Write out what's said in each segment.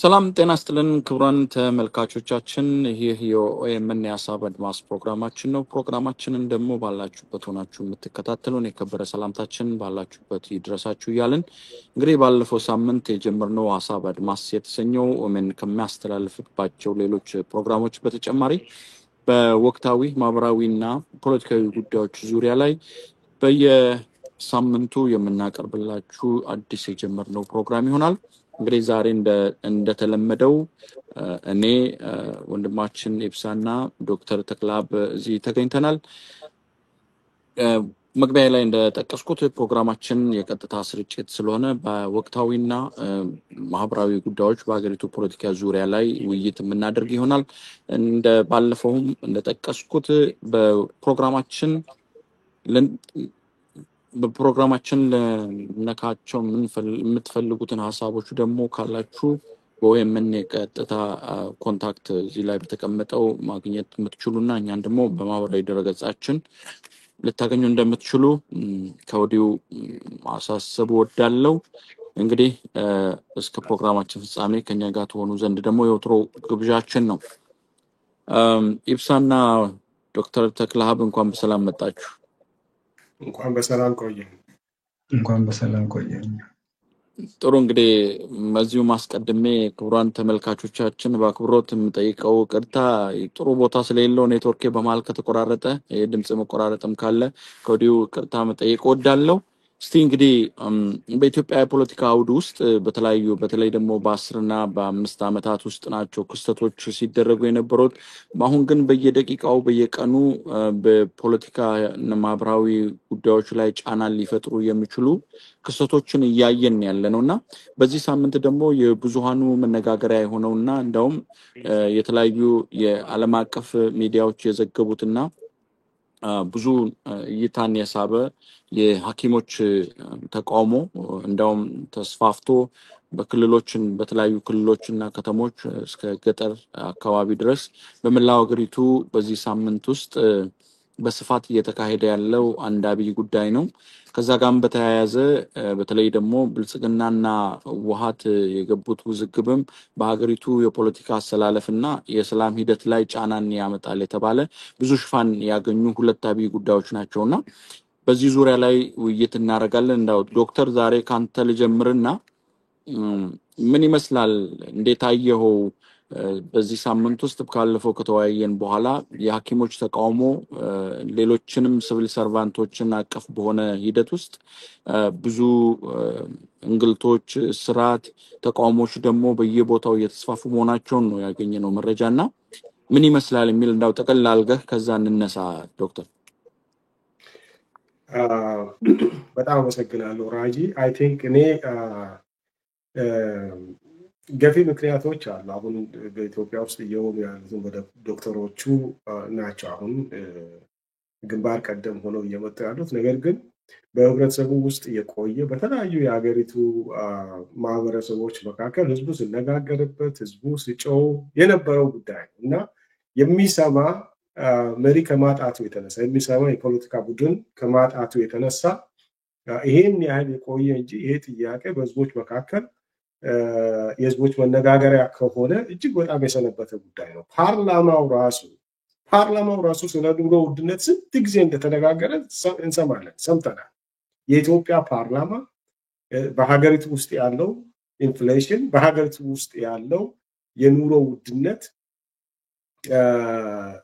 ሰላም ጤና ይስጥልን ክቡራን ተመልካቾቻችን ይህ የኦኤምን የሀሳብ አድማስ ፕሮግራማችን ነው። ፕሮግራማችንን ደግሞ ባላችሁበት ሆናችሁ የምትከታተሉን የከበረ ሰላምታችን ባላችሁበት ይድረሳችሁ እያልን እንግዲህ ባለፈው ሳምንት የጀመርነው ሀሳብ አድማስ የተሰኘው ኦኤምን ከሚያስተላልፍባቸው ሌሎች ፕሮግራሞች በተጨማሪ በወቅታዊ ማህበራዊና ፖለቲካዊ ጉዳዮች ዙሪያ ላይ በየሳምንቱ የምናቀርብላችሁ አዲስ የጀመርነው ፕሮግራም ይሆናል። እንግዲህ ዛሬ እንደተለመደው እኔ ወንድማችን ኢብሳና ዶክተር ተክላብ እዚህ ተገኝተናል። መግቢያ ላይ እንደጠቀስኩት ፕሮግራማችን የቀጥታ ስርጭት ስለሆነ በወቅታዊና ማህበራዊ ጉዳዮች በሀገሪቱ ፖለቲካ ዙሪያ ላይ ውይይት የምናደርግ ይሆናል። እንደ ባለፈውም እንደጠቀስኩት በፕሮግራማችን ለነካቸው የምትፈልጉትን ሀሳቦች ደግሞ ካላችሁ በኦኤምን የቀጥታ ኮንታክት እዚህ ላይ በተቀመጠው ማግኘት የምትችሉና እኛን ደግሞ በማህበራዊ ድረገጻችን ልታገኙ እንደምትችሉ ከወዲሁ ማሳሰብ ወዳለው። እንግዲህ እስከ ፕሮግራማችን ፍጻሜ ከኛ ጋር ትሆኑ ዘንድ ደግሞ የወትሮ ግብዣችን ነው። ኢብሳና ዶክተር ተክላብ እንኳን በሰላም መጣችሁ። እንኳን በሰላም ቆየን። ጥሩ እንግዲህ መዚሁ ማስቀድሜ ክቡራን ተመልካቾቻችን በአክብሮት የምጠይቀው ቅርታ ጥሩ ቦታ ስለሌለው ኔትወርክ በመሃል ከተቆራረጠ የድምጽ መቆራረጥም ካለ ከወዲሁ ቅርታ መጠየቅ ወዳለው። እስቲ እንግዲህ በኢትዮጵያ የፖለቲካ አውድ ውስጥ በተለይ ደግሞ በ10 እና በ5 ዓመታት ውስጥ ናቸው ክስተቶች ሲደረጉ የነበሩት። አሁን ግን በየደቂቃው በየቀኑ በፖለቲካ እና ማህበራዊ ጉዳዮች ላይ ጫና ሊፈጥሩ የሚችሉ ክስተቶችን እያየን ያለነውና በዚህ ሳምንት ደግሞ የብዙሃኑ መነጋገሪያ የሆነውና እንደውም የተለያዩ የዓለም አቀፍ ሚዲያዎች የዘገቡትና ብዙ እይታን የሳበ የሐኪሞች ተቃውሞ እንደውም ተስፋፍቶ በተለያዩ ክልሎችና ከተሞች እስከ ገጠር አካባቢ ድረስ በመላው ሀገሪቱ በዚህ ሳምንት ውስጥ በስፋት እየተካሄደ ያለው አንድ አብይ ጉዳይ ነው። ከዛ ጋርም በተያያዘ በተለይ ደግሞ ብልጽግናና ውሃት የገቡት ውዝግብም በሀገሪቱ የፖለቲካ አሰላለፍና የሰላም ሂደት ላይ ጫናን ያመጣል የተባለ ብዙ ሽፋን ያገኙ ሁለት አብይ ጉዳዮች ናቸውና በዚህ ዙሪያ ላይ ውይይት እናደርጋለን። እንዳው ዶክተር ዛሬ ካንተ ልጀምርና ምን ይመስላል እንዴት አየኸው? በዚህ ሳምንት ውስጥ ካለፈው ከተወያየን በኋላ የሐኪሞች ተቃውሞ ሌሎችንም ሲቪል ሰርቫንቶችን አቀፍ በሆነ ሂደት ውስጥ ብዙ እንግልቶች፣ ስርዓት፣ ተቃውሞች ደግሞ በየቦታው እየተስፋፉ መሆናቸውን ነው ያገኘነው መረጃና ምን ይመስላል የሚል እንዳው ጠቅለል አድርገህ ከዛ እንነሳ ዶክተር። በጣም አመሰግናለሁ ራጂ። አይ ቲንክ እኔ ገፊ ምክንያቶች አሉ አሁን በኢትዮጵያ ውስጥ እየሆኑ ያሉትን ዶክተሮቹ ናቸው አሁን ግንባር ቀደም ሆነው እየመጡ ያሉት። ነገር ግን በህብረተሰቡ ውስጥ የቆየ በተለያዩ የሀገሪቱ ማህበረሰቦች መካከል ህዝቡ ሲነጋገርበት ህዝቡ ሲጮህ የነበረው ጉዳይ እና የሚሰማ መሪ ከማጣቱ የተነሳ የሚሰማ የፖለቲካ ቡድን ከማጣቱ የተነሳ ይሄን ያህል የቆየ እንጂ ይሄ ጥያቄ በህዝቦች መካከል የህዝቦች መነጋገሪያ ከሆነ እጅግ በጣም የሰነበተ ጉዳይ ነው። ፓርላማው ራሱ ስለ ኑሮ ውድነት ስንት ጊዜ እንደተነጋገረ ሰምተናል። የኢትዮጵያ ፓርላማ በሀገሪቱ ውስጥ ያለው ኢንፍሌሽን፣ በሀገሪቱ ውስጥ ያለው የኑሮ ውድነት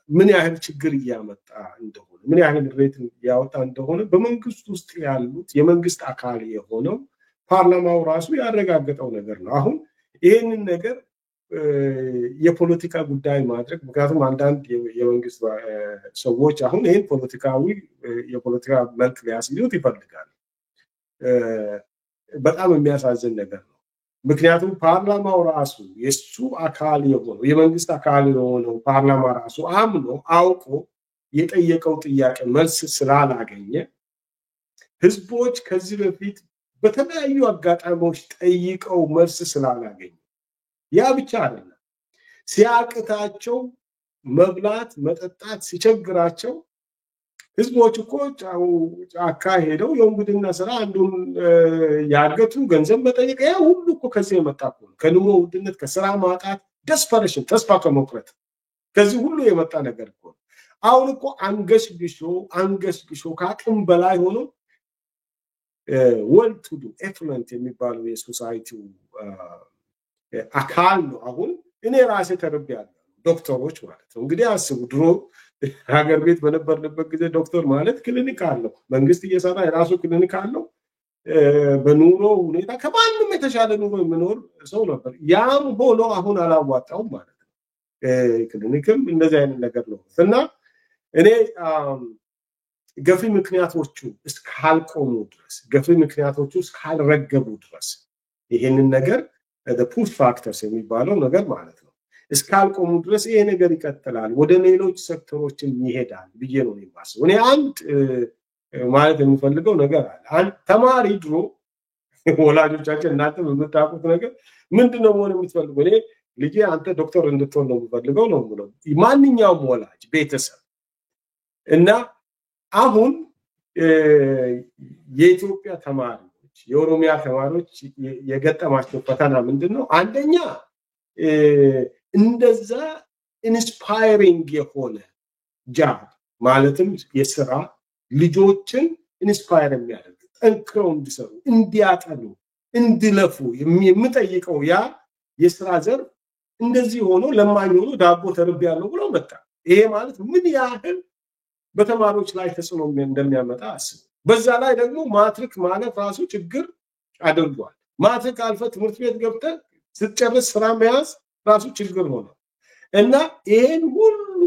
ምን ያህል ችግር እያመጣ እንደሆነ፣ ምን ያህል ሬት ያወጣ እንደሆነ በመንግስት ውስጥ ያሉት የመንግስት አካል የሆነው ፓርላማው ራሱ ያረጋገጠው ነገር ነው። አሁን ይህንን ነገር የፖለቲካ ጉዳይ ማድረግ፣ ምክንያቱም አንዳንድ የመንግስት ሰዎች አሁን ይህን የፖለቲካ መልክ ሊያስይዙት ይፈልጋል። በጣም የሚያሳዝን ነገር ነው። ምክንያቱም ፓርላማው ራሱ የሱ አካል የሆነው የመንግስት አካል የሆነው ፓርላማ ራሱ አምኖ አውቆ የጠየቀው ጥያቄ መልስ ስላላገኘ ህዝቦች ከዚህ በፊት በተለያዩ አጋጣሚዎች ጠይቀው መልስ ስላላገኙ፣ ያ ብቻ አይደለም፣ ሲያቅታቸው መብላት መጠጣት ሲቸግራቸው ህዝቦች እኮ ጫካ ሄደው የወንብድና ስራ አንዱን ያገቱ ገንዘብ መጠየቅ ያ ሁሉ እኮ ከዚህ የመጣ እኮ ከኑሮ ውድነት ከስራ ማጣት ደስፐሬሽን ተስፋ ከመቁረጥ ከዚህ ሁሉ የመጣ ነገር እኮ አሁን እኮ አንገሽግሾ ከአቅም በላይ ሆኖ ወል ቱ ዱ ኤፍሉንት የሚባለው የሶሳይቲው አካል ነው። አሁን እኔ ራሴ ተርቤያለሁ ዶክተሮች ማለት ነው እንግዲህ አስቡ ድሮ ሀገር ቤት በነበርንበት ጊዜ ዶክተር ማለት ክሊኒክ አለው መንግስት እየሰራ የራሱ ክሊኒክ አለው በኑሮ ሁኔታ ከማንም የተሻለ ኑሮ የሚኖር ሰው ነበር ያም ሆኖ አሁን አላዋጣውም ማለት ነው ክሊኒክም እንደዚህ አይነት ነገር ነው እና እኔ ገፊ ምክንያቶቹ እስካልቆሙ ድረስ ገፊ ምክንያቶቹ እስካልረገቡ ድረስ ይሄንን ነገር the push factors የሚባለው ነገር ማለት ነው እስካልቆሙ ድረስ ይሄ ነገር ይቀጥላል ወደ ሌሎች ሴክተሮችም ይሄዳል ብዬ ነው የማስበው እኔ አንድ ማለት የምፈልገው ነገር አለ ተማሪ ድሮ ወላጆቻችን እናንተ በምታውቁት ነገር ምንድነው መሆን የምትፈልጉ እኔ ልጄ አንተ ዶክተር እንድትሆን ነው የምፈልገው ነው የምለው ማንኛውም ወላጅ ቤተሰብ እና አሁን የኢትዮጵያ ተማሪዎች የኦሮሚያ ተማሪዎች የገጠማቸው ፈተና ምንድነው አንደኛ እንደዛ ኢንስፓይሪንግ የሆነ ጃብ ማለትም የሥራ ልጆችን ኢንስፓየር የሚያደርግ ጠንክረው እንዲሰሩ እንዲያጠኑ እንዲለፉ የሚጠይቀው ያ የሥራ ዘር እንደዚህ ሆኖ ለማኝ ሆኖ ዳቦ ተርቤያለሁ ብሎ መጣ ይሄ ማለት ምን ያህል በተማሪዎች ላይ ተጽዕኖ እንደሚያመጣ አስቡ በዛ ላይ ደግሞ ማትሪክ ማለት ራሱ ችግር አድርጓል ማትሪክ አልፈ ትምህርት ቤት ገብተህ ስትጨርስ ስራ መያዝ ራሱ ችግር ሆነ እና ይሄን ሁሉ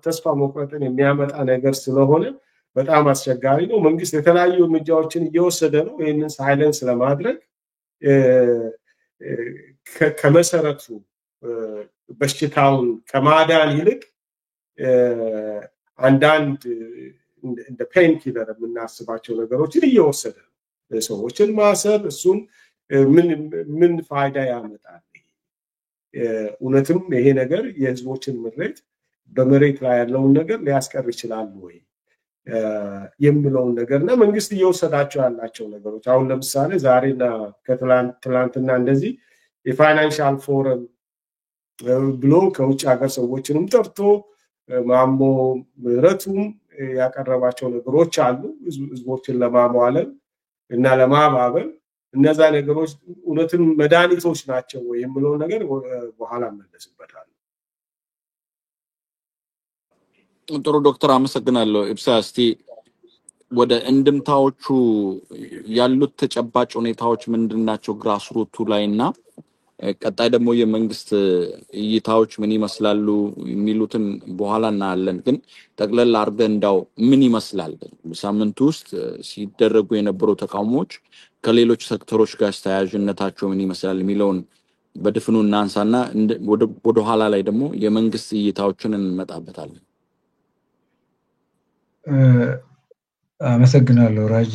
ተስፋ መቁረጥን የሚያመጣ ነገር ስለሆነ በጣም አስቸጋሪ ነው መንግስት የተለያዩ እርምጃዎችን እየወሰደ ነው ይሄንን ሳይለንስ ለማድረግ ከመሰረቱ በሽታውን ከማዳን ይልቅ አንዳንድ እንደ ፔን ኪለር የምናስባቸው ነገሮችን እየወሰደ ነው ሰዎችን ማሰር እሱን ምን ፋይዳ ያመጣል እውነትም ይሄ ነገር የህዝቦችን ምሬት በመሬት ላይ ያለውን ነገር ሊያስቀር ይችላል ወይ የሚለውን ነገርና መንግስት እየወሰዳቸው ያላቸው ነገሮች አሁን ለምሳሌ ዛሬና ከትላንትና እንደዚህ የፋይናንሻል ፎረም ብሎ ከውጭ ሀገር ሰዎችንም ጠርቶ ማሞ ምረቱም ያቀረባቸው ነገሮች አሉ ህዝቦችን ለማሟለም እና ለማባበል እነዛ ነገሮች እውነትም መድኃኒቶች ናቸው ወይ የሚለው ነገር በኋላ መለስበታል ጥሩ ዶክተር አመሰግናለሁ ኢብሳ እስቲ ወደ እንድምታዎቹ ያሉት ተጨባጭ ሁኔታዎች ምንድናቸው ግራስሩቱ ላይና ቀጣይ ደግሞ የመንግስት እይታዎች ምን ይመስላሉ የሚሉትን በኋላ እናያለን ግን ጠቅለል አርገን እንዳው ምን ይመስላል በሳምንቱ ውስጥ ሲደረጉ የነበሩ ተቃውሞዎች ከሌሎች ሴክተሮች ጋር ተያያዥነታቸው ምን ይመስላል የሚለውን በድፍኑ እናንሳና ወደ ኋላ ላይ ደግሞ የመንግስት እይታዎችን እንመጣበታለን አመሰግናለሁ ራጂ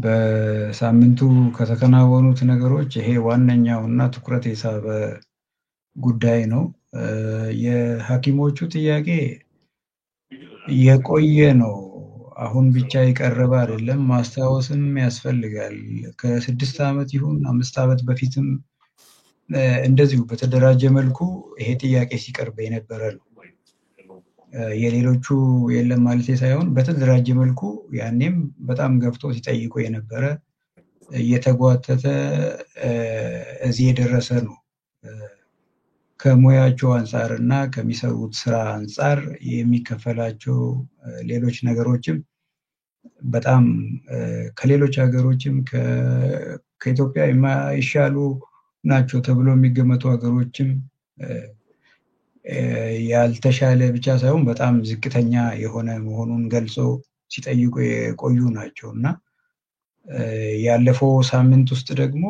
በሳምንቱ ከተከናወኑት ነገሮች ይሄ ዋነኛውና ትኩረት የሳበ ጉዳይ ነው የሐኪሞቹ ጥያቄ የቆየ ነው አሁን ብቻ ይቀርብ አይደለም ማስታወስም ያስፈልጋል ከ6 አመት ይሁን 5 አመት በፊትም እንደዚሁ በተደራጀ መልኩ ይሄ ጥያቄ ሲቀርብ የነበረ ነው የሌሎቹ የለም ማለት ሳይሆን በተደራጀ መልኩ ያኔም በጣም ገፍቶ ሲጠይቁ የነበረ የተጓተተ እዚህ የደረሰ ነው ከሙያቸው አንፃርና ከሚሰሩት ስራ አንፃር የሚከፈላቸው ሌሎች ነገሮችም በጣም ከሌሎች ሀገሮችም ከኢትዮጵያ የማይሻሉ ናቸው ተብሎ የሚገመቱ ሀገሮችም ያልተሻለ ብቻ ሳይሆን በጣም ዝቅተኛ የሆነ መሆኑን ገልጾ ሲጠይቁ የቆዩ ናቸውና ያለፈው ሳምንት ውስጥ ደግሞ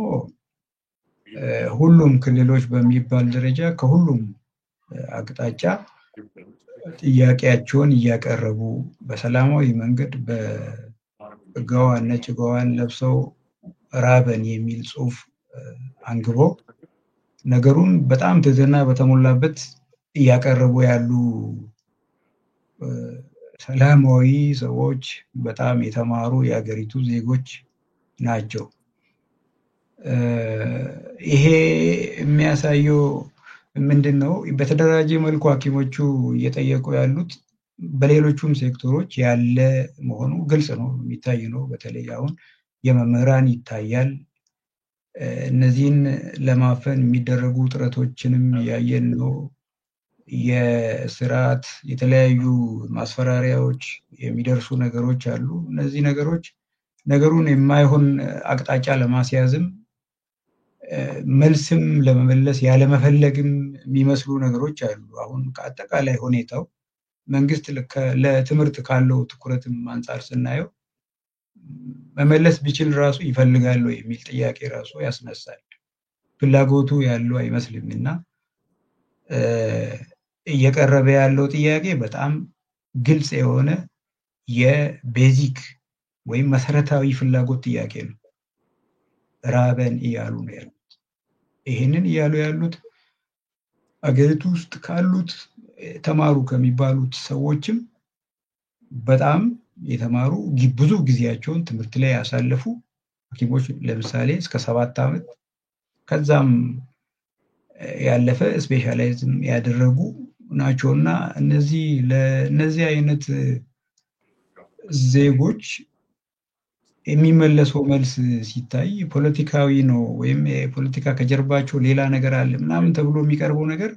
ሁሉም ክልሎች በሚባል ደረጃ ከሁሉም አቅጣጫ ጥያቄያቸውን እያቀረቡ በሰላማዊ መንገድ በጋዋን ነጭ ጋዋን ለብሰው ራበን የሚል ጽሁፍ አንግቦ ነገሩን በጣም ትህትና በተሞላበት እያቀረቡ ያሉ ሰላማዊ ሰዎች በጣም የተማሩ የሀገሪቱ ዜጎች ናቸው። ይሄ የሚያሳየው ምንድነው? በተደራጀ መልኩ ሐኪሞቹ እየጠየቁ ያሉት በሌሎቹም ሴክተሮች ያለ መሆኑ ግልጽ ነው፣ የሚታይ ነው። በተለይ አሁን የመምህራን ይታያል። እነዚህን ለማፈን የሚደረጉ ጥረቶችንም ያየን ነው። የስርዓት የተለያዩ ማስፈራሪያዎች የሚደርሱ ነገሮች አሉ። እነዚህ ነገሮች ነገሩን የማይሆን አቅጣጫ ለማስያዝም መልስም ለመመለስ ያለመፈለግም የሚመስሉ ነገሮች አሉ። አሁን ከአጠቃላይ ሁኔታው መንግስት ለትምህርት ካለው ትኩረትም አንጻር ስናየው መመለስ ቢችል ራሱ ይፈልጋል የሚል ጥያቄ ራሱ ያስነሳል። ፍላጎቱ ያለው አይመስልምና እየቀረበ ያለው ጥያቄ በጣም ግልጽ የሆነ የቤዚክ ወይም መሰረታዊ ፍላጎት ጥያቄ ነው። ራበን እያሉ ነው ያሉት። ይህንን እያሉ ያሉት አገሪቱ ውስጥ ካሉት ተማሩ ከሚባሉት ሰዎችም በጣም የተማሩ ብዙ ጊዜያቸውን ትምህርት ላይ ያሳለፉ ሐኪሞች ለምሳሌ እስከ 7 ዓመት ከዛም ያለፈ ስፔሻላይዝም ያደረጉ ናቸውና ለነዚህ አይነት ዜጎች የሚመለሰው መልስ ሲታይ ፖለቲካዊ ነው ወይም የፖለቲካ ከጀርባቸው ሌላ ነገር አለ ምናምን ተብሎ የሚቀርበው ነገር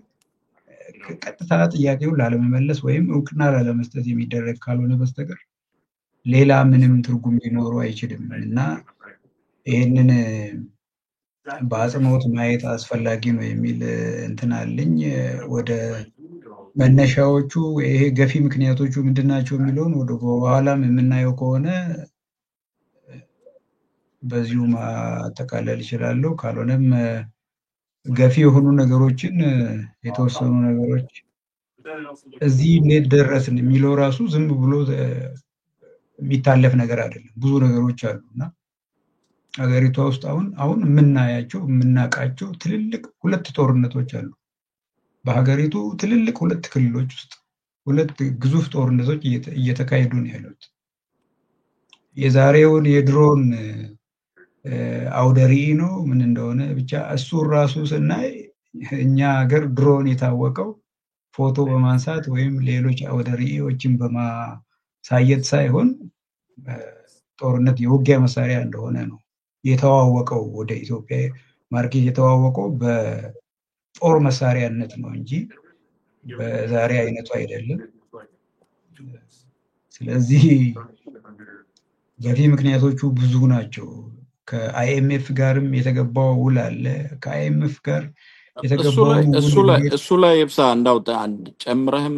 ቀጥታ ጥያቄውን ላለመመለስ ወይም እውቅና ላለመስጠት የሚደረግ ካልሆነ በስተቀር ሌላ ምንም ትርጉም ሊኖረው አይችልም እና ይህንን በአጽንኦት ማየት አስፈላጊ ነው የሚል እንትን አለኝ። ወደ መነሻዎቹ ይሄ ገፊ ምክንያቶቹ ምንድናቸው የሚለውን ወደ በኋላም የምናየው ከሆነ በዚሁ ማጠቃለል ይችላለሁ። ካልሆነም ገፊ የሆኑ ነገሮችን የተወሰኑ ነገሮች እዚህ እንዴት ደረስን የሚለው ራሱ ዝም ብሎ የሚታለፍ ነገር አይደለም። ብዙ ነገሮች አሉና ሀገሪቷ ውስጥ አሁን የምናውቃቸው ትልልቅ 2 ጦርነቶች አሉ። በሀገሪቱ ትልልቅ 2 ክልሎች ውስጥ 2 ግዙፍ ጦርነቶች እየተካሄዱ ነው ያሉት። የዛሬውን የድሮን አውደ ርዕይ ነው ምን እንደሆነ ብቻ እሱ ራሱ ስናይ እኛ ሀገር ድሮን የታወቀው ፎቶ በማንሳት ወይም ሌሎች አውደ ርዕዮችን በማሳየት ሳይሆን ጦርነት የውጊያ መሳሪያ እንደሆነ ነው የተዋወቀው። ወደ ኢትዮጵያ ማርኬት የተዋወቀው በጦር መሳሪያነት ነው እንጂ በዛሬ አይነቱ አይደለም። ስለዚህ ገፊ ምክንያቶቹ ብዙ ናቸው። ከአይኤምኤፍ ጋርም የተገባው ውል አለ። ከአይኤምኤፍ ጋር እሱ ላይ ይብሳ እንዳውጣ ጨምረህም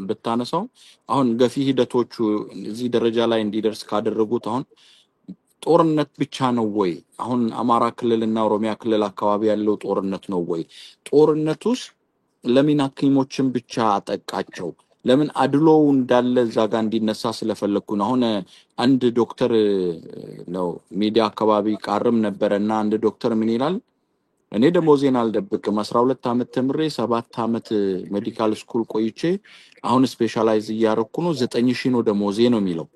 ብታነሳው አሁን ገፊ ሂደቶቹ እዚህ ደረጃ ላይ እንዲደርስ ካደረጉት አሁን ጦርነት ብቻ ነው ወይ? አሁን አማራ ክልልና ኦሮሚያ ክልል አካባቢ ያለው ጦርነት ነው ወይ? ጦርነቱስ ለምን ሐኪሞችን ብቻ አጠቃቸው? ለምን አድሎው እንዳለ እዛ ጋር እንዲነሳ ስለፈለኩ ነው። አሁን አንድ ዶክተር ነው ሚዲያ አካባቢ ቃርም ነበርና አንድ ዶክተር ምን ይላል? እኔ ደሞዜን አልደብቅም 12 ዓመት ተምሬ 7 ዓመት ሜዲካል ስኩል ቆይቼ አሁን ስፔሻላይዝ እያደረኩ ነው 9000 ነው ደሞዜ ነው የሚለው።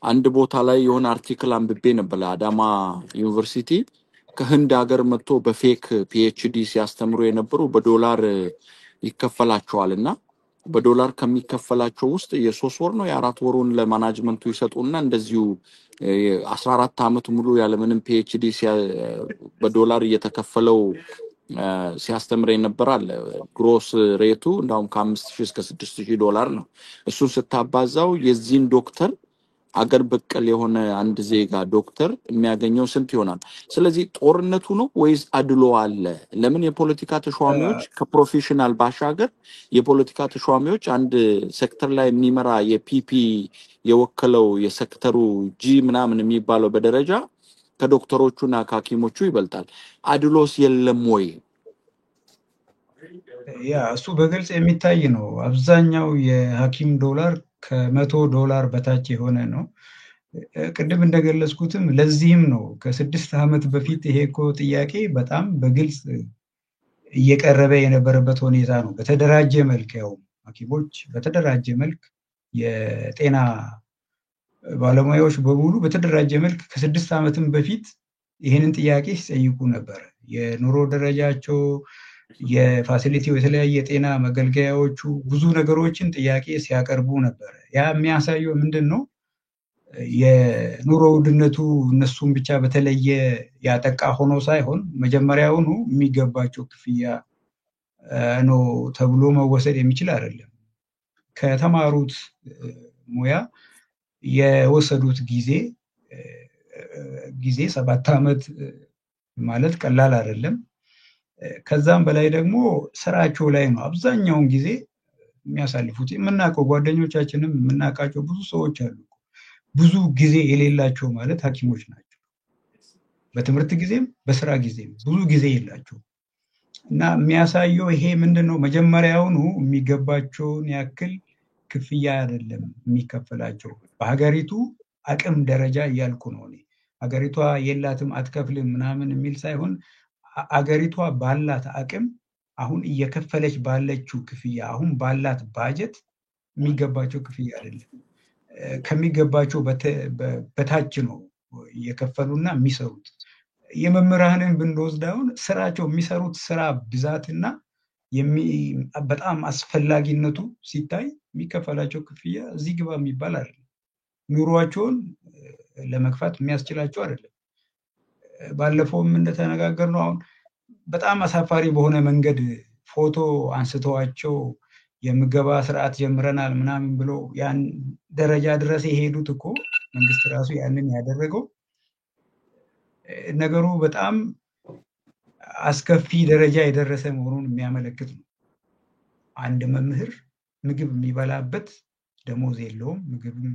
አንድ ቦታ ላይ የሆነ አርቲክል አንብቤ ነበር። አዳማ ዩኒቨርሲቲ ከህንድ ሀገር መጥቶ በፌክ ፒኤችዲ ሲያስተምሩ የነበሩ በዶላር ይከፈላቸዋልና በዶላር ከሚከፈላቸው ውስጥ የ3 ወር ነው የ4 ወሩን ለማናጅመንቱ ይሰጡና እንደዚሁ 14 ዓመት ሙሉ ያለ ምንም ፒኤችዲ በዶላር እየተከፈለው ሲያስተምር የነበራል። ግሮስ ሬቱ እንዳውም ከ5000 እስከ 6000 ዶላር ነው። እሱን ስታባዛው የዚህን ዶክተር አገር በቀል የሆነ አንድ ዜጋ ዶክተር የሚያገኘው ስንት ይሆናል? ስለዚህ ጦርነቱ ነው ወይስ አድሎ አለ? ለምን የፖለቲካ ተሿሚዎች ከፕሮፌሽናል ባሻገር የፖለቲካ ተሿሚዎች አንድ ሴክተር ላይ የሚመራ የፒፒ የወከለው የሴክተሩ ጂ ምናምን የሚባለው በደረጃ ከዶክተሮቹና ከሐኪሞቹ ይበልጣል። አድሎስ የለም ወይ? እሱ በግልጽ የሚታይ ነው። አብዛኛው የሐኪም ዶላር ከ$100 በታች የሆነ ነው። ቅድም እንደገለጽኩትም ለዚህም ነው ከ6 ዓመት በፊት ይሄ እኮ ጥያቄ በጣም በግልጽ እየቀረበ የነበረበት ሁኔታ ነው። በተደራጀ መልክ ያው ሐኪሞች በተደራጀ መልክ የጤና ባለሙያዎች በሙሉ በተደራጀ መልክ ከ6 ዓመትም በፊት ይህንን ጥያቄ ሲጠይቁ ነበር። የኑሮ ደረጃቸው የፋሲሊቲው የተለያየ የጤና መገልገያዎቹ ብዙ ነገሮችን ጥያቄ ሲያቀርቡ ነበር። ያ የሚያሳየው ምንድነው? የኑሮ ውድነቱ እነሱም ብቻ በተለየ ያጠቃ ሆኖ ሳይሆን መጀመሪያውኑ የሚገባቸው ክፍያ ነው ተብሎ መወሰድ የሚችል አይደለም። ከተማሩት ሙያ የወሰዱት ጊዜ 7 ዓመት ማለት ቀላል አይደለም። ከዛም በላይ ደግሞ ስራቸው ላይ ነው አብዛኛውን ጊዜ የሚያሳልፉት። የምናውቀው ጓደኞቻችንም የምናውቃቸው ብዙ ሰዎች አሉ ብዙ ጊዜ የሌላቸው ማለት ሐኪሞች ናቸው። በትምህርት ጊዜም በስራ ጊዜም ብዙ ጊዜ የላቸው እና የሚያሳየው ይሄ ምንድነው? መጀመሪያውኑ የሚገባቸውን ያክል ክፍያ አይደለም የሚከፈላቸው። በሀገሪቱ አቅም ደረጃ እያልኩ ነው እኔ። ሀገሪቷ የላትም አትከፍልም ምናምን የሚል ሳይሆን አገሪቷ ባላት አቅም አሁን እየከፈለች ባለችው ክፍያ አሁን ባላት ባጀት የሚገባቸው ክፍያ አይደለም። ከሚገባቸው በታች ነው እየከፈሉና የሚሰሩት። የመምህራንን ብንወስድ አሁን ስራቸው የሚሰሩት ስራ ብዛትና በጣም አስፈላጊነቱ ሲታይ የሚከፈላቸው ክፍያ እዚህ ግባ የሚባል አይደለም። ኑሯቸውን ለመግፋት የሚያስችላቸው አይደለም። ባለፈውም እንደተነጋገርነው አሁን በጣም አሳፋሪ በሆነ መንገድ ፎቶ አንስተዋቸው የምገባ ስርዓት ጀምረናል ምናምን ብሎ ያን ደረጃ ድረስ የሄዱት እኮ መንግስት ራሱ ያንን ያደረገው ነገሩ በጣም አስከፊ ደረጃ የደረሰ መሆኑን የሚያመለክት ነው። አንድ መምህር ምግብ የሚበላበት ደሞዝ የለውም። ምግብም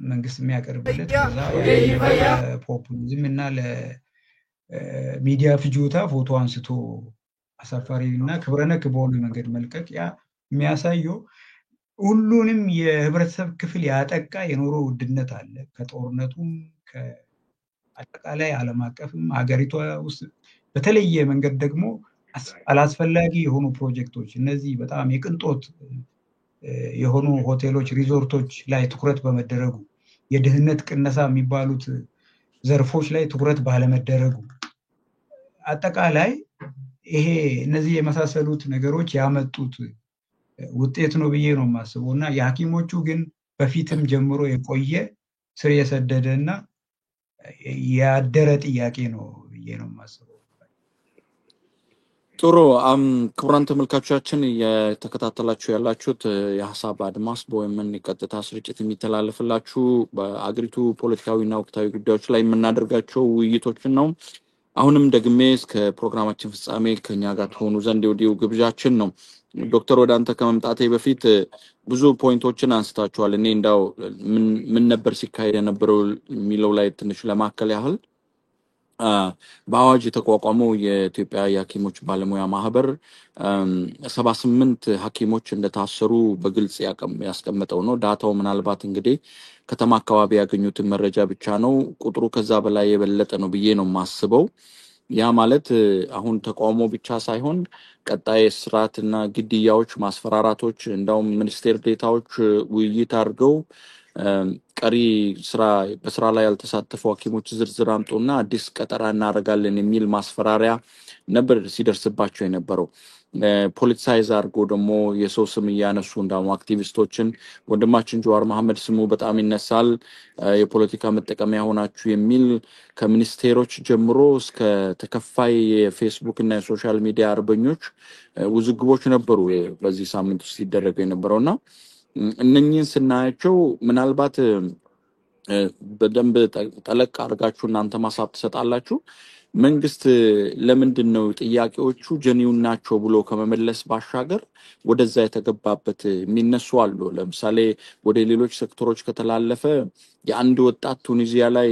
መንግስት የሚያቀርብለት ለፖፑሊዝም እና ለሚዲያ ፍጆታ ፎቶ አንስቶ አሳፋሪ እና ክብረነክ በሆነ መንገድ መልቀቅ ያ የሚያሳየው ሁሉንም የህብረተሰብ ክፍል ያጠቃ የኑሮ ውድነት አለ። ከጦርነቱም ከአጠቃላይ ዓለም አቀፍም ሀገሪቷ ውስጥ በተለየ መንገድ ደግሞ አላስፈላጊ የሆኑ ፕሮጀክቶች እነዚህ በጣም የቅንጦት የሆኑ ሆቴሎች፣ ሪዞርቶች ላይ ትኩረት በመደረጉ የድህነት ቅነሳ የሚባሉት ዘርፎች ላይ ትኩረት ባለመደረጉ አጠቃላይ ይሄ እነዚህ የመሳሰሉት ነገሮች ያመጡት ውጤት ነው ብዬ ነው የማስበው እና የሐኪሞቹ ግን በፊትም ጀምሮ የቆየ ስር የሰደደና ያደረ ጥያቄ ነው ብዬ ነው የማስበው። ጥሩ ክቡራን ተመልካቾቻችን የተከታተላችሁ ያላችሁት የሐሳብ አድማስ በወይምን ቀጥታ ስርጭት የሚተላለፍላችሁ በአገሪቱ ፖለቲካዊና ወቅታዊ ጉዳዮች ላይ የምናደርጋቸው ውይይቶችን ነው። አሁንም ደግሜ እስከ ፕሮግራማችን ፍጻሜ ከኛ ጋር ተሆኑ ዘንድ የወዲሁ ግብዣችን ነው። ዶክተር ወደ አንተ ከመምጣቴ በፊት ብዙ ፖይንቶችን አንስታችኋል። እኔ እንዳው ምን ነበር ሲካሄድ የነበረው የሚለው ላይ ትንሽ ለማከል ያህል በአዋጅ የተቋቋመው የኢትዮጵያ የሐኪሞች ባለሙያ ማህበር 78 ሐኪሞች እንደታሰሩ በግልጽ ያስቀመጠው ነው። ዳታው ምናልባት እንግዲህ ከተማ አካባቢ ያገኙትን መረጃ ብቻ ነው። ቁጥሩ ከዛ በላይ የበለጠ ነው ብዬ ነው የማስበው። ያ ማለት አሁን ተቋሞ ብቻ ሳይሆን ቀጣይ ስርዓትና ግድያዎች፣ ማስፈራራቶች እንዳውም ሚኒስቴር ዴታዎች ውይይት አድርገው ቀሪ በስራ ላይ ያልተሳተፉ ሐኪሞች ዝርዝር አምጡና አዲስ ቀጠራ እናደርጋለን የሚል ማስፈራሪያ ነበር ሲደርስባቸው የነበረው። ፖለቲሳይዝ አድርጎ ደግሞ የሰው ስም እያነሱ እንዳውም አክቲቪስቶችን ወንድማችን ጀዋር መሐመድ ስሙ በጣም ይነሳል፣ የፖለቲካ መጠቀሚያ ሆናችሁ የሚል ከሚኒስቴሮች ጀምሮ እስከ ተከፋይ የፌስቡክ እና የሶሻል ሚዲያ አርበኞች ውዝግቦች ነበሩ በዚህ ሳምንት ውስጥ ሲደረጉ የነበረውና እነኚህን ስናያቸው ምናልባት በደንብ ጠለቅ አድርጋችሁ እናንተ ማሳብ ትሰጣላችሁ። መንግስት ለምንድን ነው ጥያቄዎቹ ጀኒውን ናቸው ብሎ ከመመለስ ባሻገር ወደዛ የተገባበት የሚነሱ አሉ። ለምሳሌ ወደ ሌሎች ሴክተሮች ከተላለፈ የአንድ ወጣት ቱኒዚያ ላይ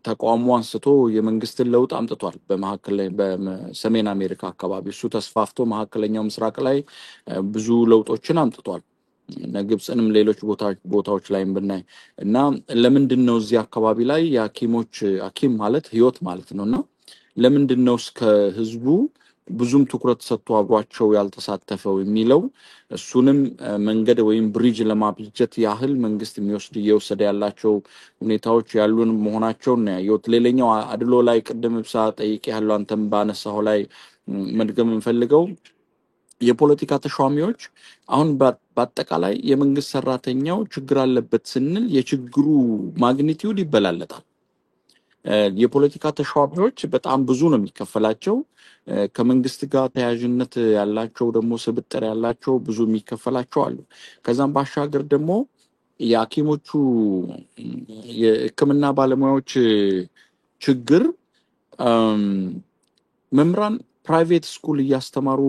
ተቋሙ አንስቶ የመንግስትን ለውጥ አምጥቷል። በመሐከለ በሰሜን አሜሪካ አካባቢ እሱ ተስፋፍቶ መሐከለኛው ምስራቅ ላይ ብዙ ለውጦችን አምጥቷል። ግብጽንም ሌሎች ቦታዎች ላይ ብናይ እና ለምንድን ነው እዚህ አካባቢ ላይ የሐኪሞች ሐኪም ማለት ህይወት ማለት ነውና ለምንድን ነው እስከ ህዝቡ ብዙም ትኩረት ሰጥቶ አብሯቸው ያልተሳተፈው የሚለው እሱንም መንገድ ወይም ብሪጅ ለማብጀት ያህል መንግስት እየወሰደ ያላቸው ሁኔታዎች ያሉን መሆናቸው ነው ያየሁት። ሌላኛው አድሎ ላይ ቅድም ብሳ ጠይቄ ያለው አንተም ባነሳው ላይ መድገም እንፈልገው የፖለቲካ ተሿሚዎች አሁን በአጠቃላይ የመንግስት ሰራተኛው ችግር አለበት ስንል የችግሩ ማግኒቲዩድ ይበላለጣል። የፖለቲካ ተሿሚዎች በጣም ብዙ ነው የሚከፈላቸው። ከመንግስት ጋር ተያያዥነት ያላቸው ደግሞ ስብጥር ያላቸው ብዙ የሚከፈላቸው አሉ። ከዛም ባሻገር ደግሞ የሐኪሞቹ የሕክምና ባለሙያዎች ችግር መምራን ፕራይቬት ስኩል እያስተማሩ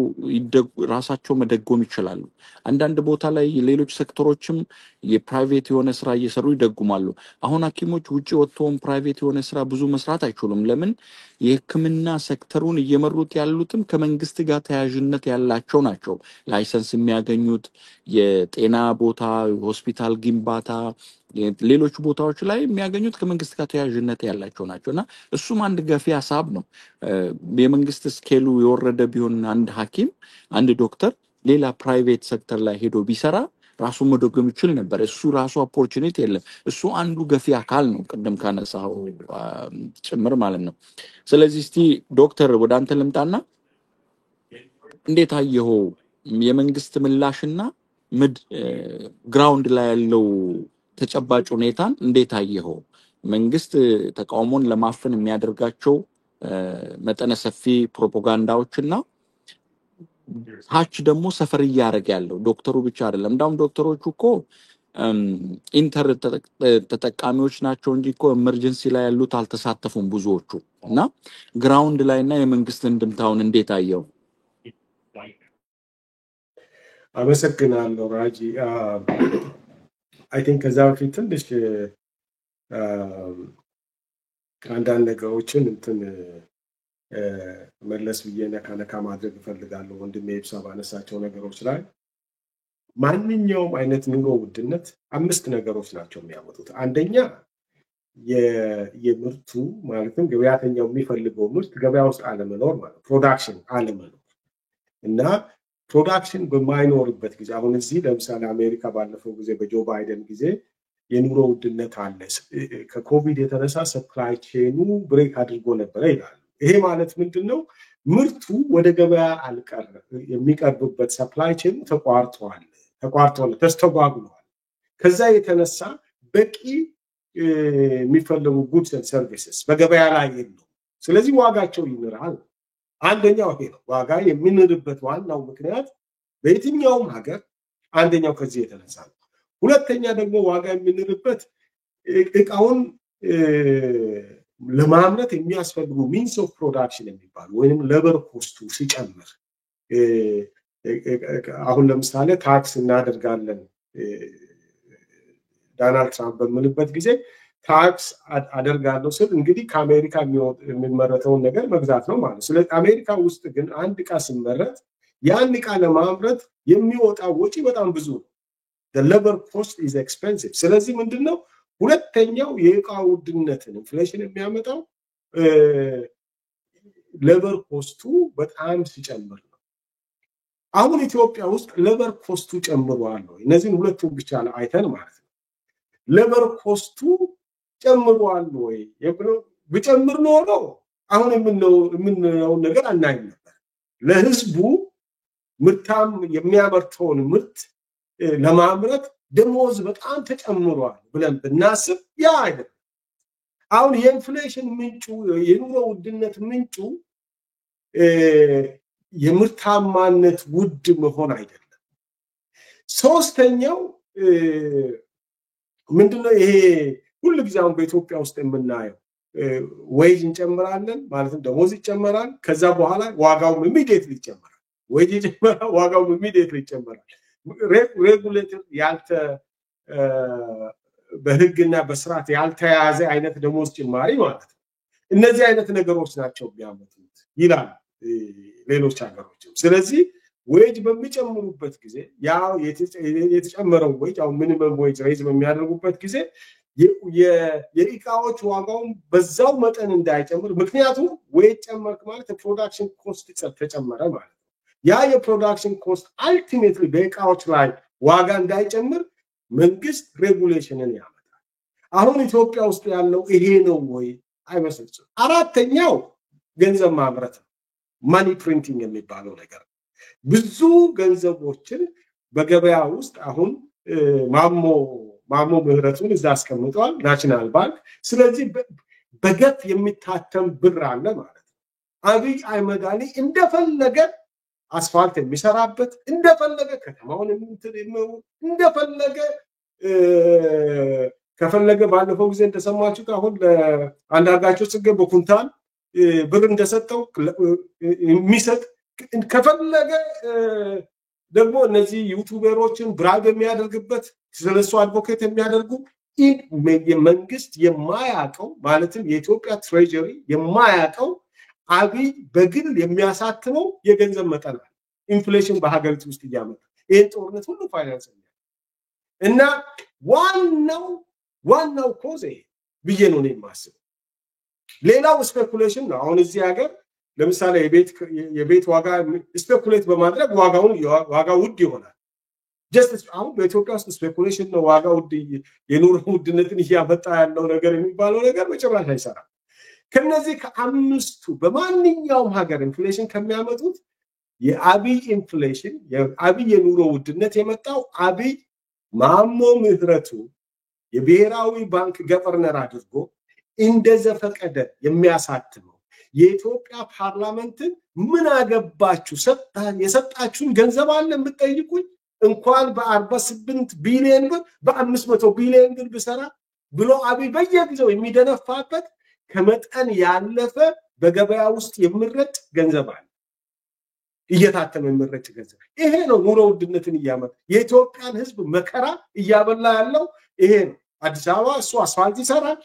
ራሳቸው መደጎም ይችላሉ። አንዳንድ ቦታ ላይ ሌሎች ሴክተሮችም የፕራይቬት የሆነ ስራ እየሰሩ ይደጉማሉ። አሁን ሐኪሞች ውጪ ወጥተውም ፕራይቬት የሆነ ስራ ብዙ መስራት አይችሉም። ለምን? የሕክምና ሴክተሩን እየመሩት ያሉትም ከመንግስት ጋር ተያያዥነት ያላቸው ናቸው። ላይሰንስ የሚያገኙት የጤና ቦታ፣ ሆስፒታል ግንባታ፣ ሌሎች ቦታዎች ላይ የሚያገኙት ከመንግስት ጋር ተያያዥነት ያላቸው ናቸውና እሱም አንድ ገፊ ሐሳብ ነው። የመንግስት ስኬሉ የወረደ ቢሆን አንድ ሐኪም አንድ ዶክተር ሌላ ፕራይቬት ሴክተር ላይ ሄዶ ቢሰራ ራሱ መደጎም ይችል ነበር። እሱ ራሱ ኦፖርቹኒቲ የለም። እሱ አንዱ ገፊ አካል ነው፣ ቅድም ካነሳው ጭምር ማለት ነው። ስለዚህ እስቲ ዶክተር ወደ አንተ ልምጣና እንዴት አየኸው የመንግስት ምላሽና ግራውንድ ላይ ያለው ተጨባጭ ሁኔታን እንዴት አየኸው? መንግስት ተቃውሞን ለማፈን የሚያደርጋቸው መጠነ ሰፊ ፕሮፓጋንዳዎችና ታች ደግሞ ሰፈር እያደረገ ያለው ዶክተሩ ብቻ አይደለም። እንዳውም ዶክተሮቹ እኮ ኢንተር ተጠቃሚዎች ናቸው እንጂ እኮ ኤመርጀንሲ ላይ ያሉት አልተሳተፉም ብዙዎቹ። እና ግራውንድ ላይና የመንግስት እንድምታውን እንዴት አየው? አመሰግናለሁ ራጂ። አይ ቲንክ ከዛ በፊት ትንሽ አንዳንድ ነገሮችን መለስ ብዬ ነካ ማድረግ እፈልጋለሁ። ወንድሜ ይብሳ ባነሳቸው ነገሮች ላይ ማንኛውም አይነት ኑሮ ውድነት 5 ነገሮች ናቸው የሚያመጡት። አንደኛ የምርቱ ማለትም ገበያተኛው የሚፈልገው ምርት ገበያ ውስጥ አለመኖር ማለት ፕሮዳክሽን አለመኖር እና ፕሮዳክሽን በማይኖርበት ጊዜ አሁን እዚህ ለምሳሌ አሜሪካ ባለፈው ጊዜ በጆ ባይደን ጊዜ የኑሮ ውድነት አለ፣ ከኮቪድ የተነሳ ሰፕላይ ቼኑ ብሬክ አድርጎ ነበረ ይላል። ይሄ ማለት ምንድነው? ምርቱ ወደ ገበያ አልቀረም፣ የሚቀርብበት ሰፕላይ ቼኑ ተቋርጧል፣ ተስተጓጉሏል። ከዛ የተነሳ በቂ የሚፈልጉ ጉድስ ኤንድ ሰርቪስስ በገበያ ላይ የለም። ስለዚህ ዋጋቸው ይንራል። አንደኛው ይሄ ነው። ዋጋ የሚንርበት ዋናው ምክንያት በየትኛውም ሀገር አንደኛው ከዚህ የተነሳ ነው። ሁለተኛ ደግሞ ዋጋ የሚንርበት እቃውን ለማምረት የሚያስፈልጉ ሚንስ ኦፍ ፕሮዳክሽን የሚባሉ ወይም ሌበር ኮስቱ ሲጨምር፣ አሁን ለምሳሌ ታክስ እናደርጋለን ዶናልድ ትራምፕ በምንበት ጊዜ ታክስ አደርጋለሁ ስል እንግዲህ ከአሜሪካ የሚመረተውን ነገር መግዛት ነው ማለት። ስለዚህ አሜሪካ ውስጥ ግን አንድ ዕቃ ሲመረት ያን ዕቃ ለማምረት የሚወጣው ወጪ በጣም ብዙ ነው። the labor cost is expensive። ስለዚህ ምንድነው ሁለተኛው የዕቃ ውድነትን ኢንፍሌሽን የሚያመጣው ሌበር ኮስቱ በጣም ሲጨምር ነው። አሁን ኢትዮጵያ ውስጥ ሌበር ኮስቱ ጨምሯል ወይ? እነዚህን ሁለቱን ብቻ አይተን ማለት ነው። ሌበር ኮስቱ ጨምሯል ወይ? ቢጨምር ኖሮ አሁን የምንለው ነገር አናይም ነበር። ለህዝቡ የሚያመርተውን ምርት ለማምረት ደሞዝ በጣም ተጨምሯል ብለን ብናስብ ያ አይደለም። አሁን የኢንፍሌሽን ምንጩ የኑሮ ውድነት ምንጩ የምርታማነት ውድ መሆን አይደለም። ሶስተኛው ምንድነው? ይሄ ሁሉ ጊዜ አሁን በኢትዮጵያ ውስጥ የምናየው ዌጅ እንጨምራለን ማለትም ደሞዝ ይጨመራል። ከዛ በኋላ ዋጋው ኢሚዲየትሊ ይጨምራል። ዌጅ ይጨምራል፣ ዋጋው ኢሚዲየትሊ ይጨምራል። ሬጉሌተር በህግና በስርዓት ያልተያዘ አይነት ደሞዝ ጭማሪ ማለት ነው። እነዚህ አይነት ነገሮች ናቸው የሚያመጡት ይላል ሌሎች ሀገሮችም። ስለዚህ ዌጅ በሚጨምሩበት ጊዜ ያው የተጨመረው ዌጅ አሁን ሚኒመም ዌጅ ሬዝ በሚያደርጉበት ጊዜ የእቃዎች ዋጋውን በዛው መጠን እንዳይጨምር ምክንያቱም ወይ ጨመርክ ማለት ፕሮዳክሽን ኮስት ተጨመረ ማለት ያ የፕሮዳክሽን ኮስት አልቲሜትሊ በእቃዎች ላይ ዋጋ እንዳይጨምር መንግስት ሬጉሌሽንን ያመጣል አሁን ኢትዮጵያ ውስጥ ያለው ይሄ ነው ወይ አይመስልም አራተኛው ገንዘብ ማምረት ማኒ ፕሪንቲንግ የሚባለው ነገር ብዙ ገንዘቦችን በገበያ ውስጥ አሁን ማሞ ምህረቱን እዛ አስቀምጧል ናሽናል ባንክ ስለዚህ በገፍ የሚታተም ብር አለ ማለት ነው አብይ አህመድ አሊ እንደፈለገ አስፋልት የሚሰራበት እንደፈለገ ከተማውን እንደፈለገ ከፈለገ ባለፈው ጊዜ እንደሰማችሁ አሁን ለአንዳርጋቸው ጽጌ በኩንታል ብር እንደሰጠው የሚሰጥ ከፈለገ ደግሞ እነዚህ ዩቲዩበሮችን ብራግ የሚያደርግበት ስለሱ አድቮኬት የሚያደርጉ መንግስት የማያቀው ማለትም የኢትዮጵያ ትሬጀሪ የማያቀው አብይ በግል የሚያሳትመው የገንዘብ መጠን ኢንፍሌሽን በሀገሪቱ ውስጥ ያመጣ ይሄን ጦርነት ሁሉ ፋይናንስ እና ዋናው ኮዝ ብዬ ነው የማስበው ሌላው ስፔኩሌሽን ነው አሁን እዚህ ሀገር ለምሳሌ የቤት ዋጋ ስፔኩሌት በማድረግ ዋጋው ውድ ይሆናል ጀስት አሁን በኢትዮጵያ ውስጥ ስፔኩሌሽን ነው ዋጋው ውድ የኑሮ ውድነትን ያመጣ ያለው ነገር የሚባለው ነገር በጭራሽ አይሰራም ከነዚህ ከአምስቱ በማንኛውም ሀገር ኢንፍሌሽን ከሚያመጡት የአብይ ኢንፍሌሽን የአብይ የኑሮ ውድነት የመጣው አብይ ማሞ ምህረቱ የብሔራዊ ባንክ ገቨርነር አድርጎ እንደዘፈቀደ የሚያሳትመው የኢትዮጵያ ፓርላመንትን ምን አገባችሁ የሰጣችሁን ገንዘብ አለ የምትጠይቁኝ እንኳን በ48 ቢሊዮን ብር በ500 ቢሊዮን ብር ብሰራ ብሎ አብይ በየጊዜው የሚደነፋበት ከመጠን ያለፈ በገበያ ውስጥ የሚረጭ ገንዘብ አለ እየታተመ የሚረጭ ገንዘብ ይሄ ነው ኑሮ ውድነትን ያመጣ የኢትዮጵያን ህዝብ መከራ ያበላ ያለው ይሄ ነው አዲስ አበባ እሱ አስፋልት ይሰራል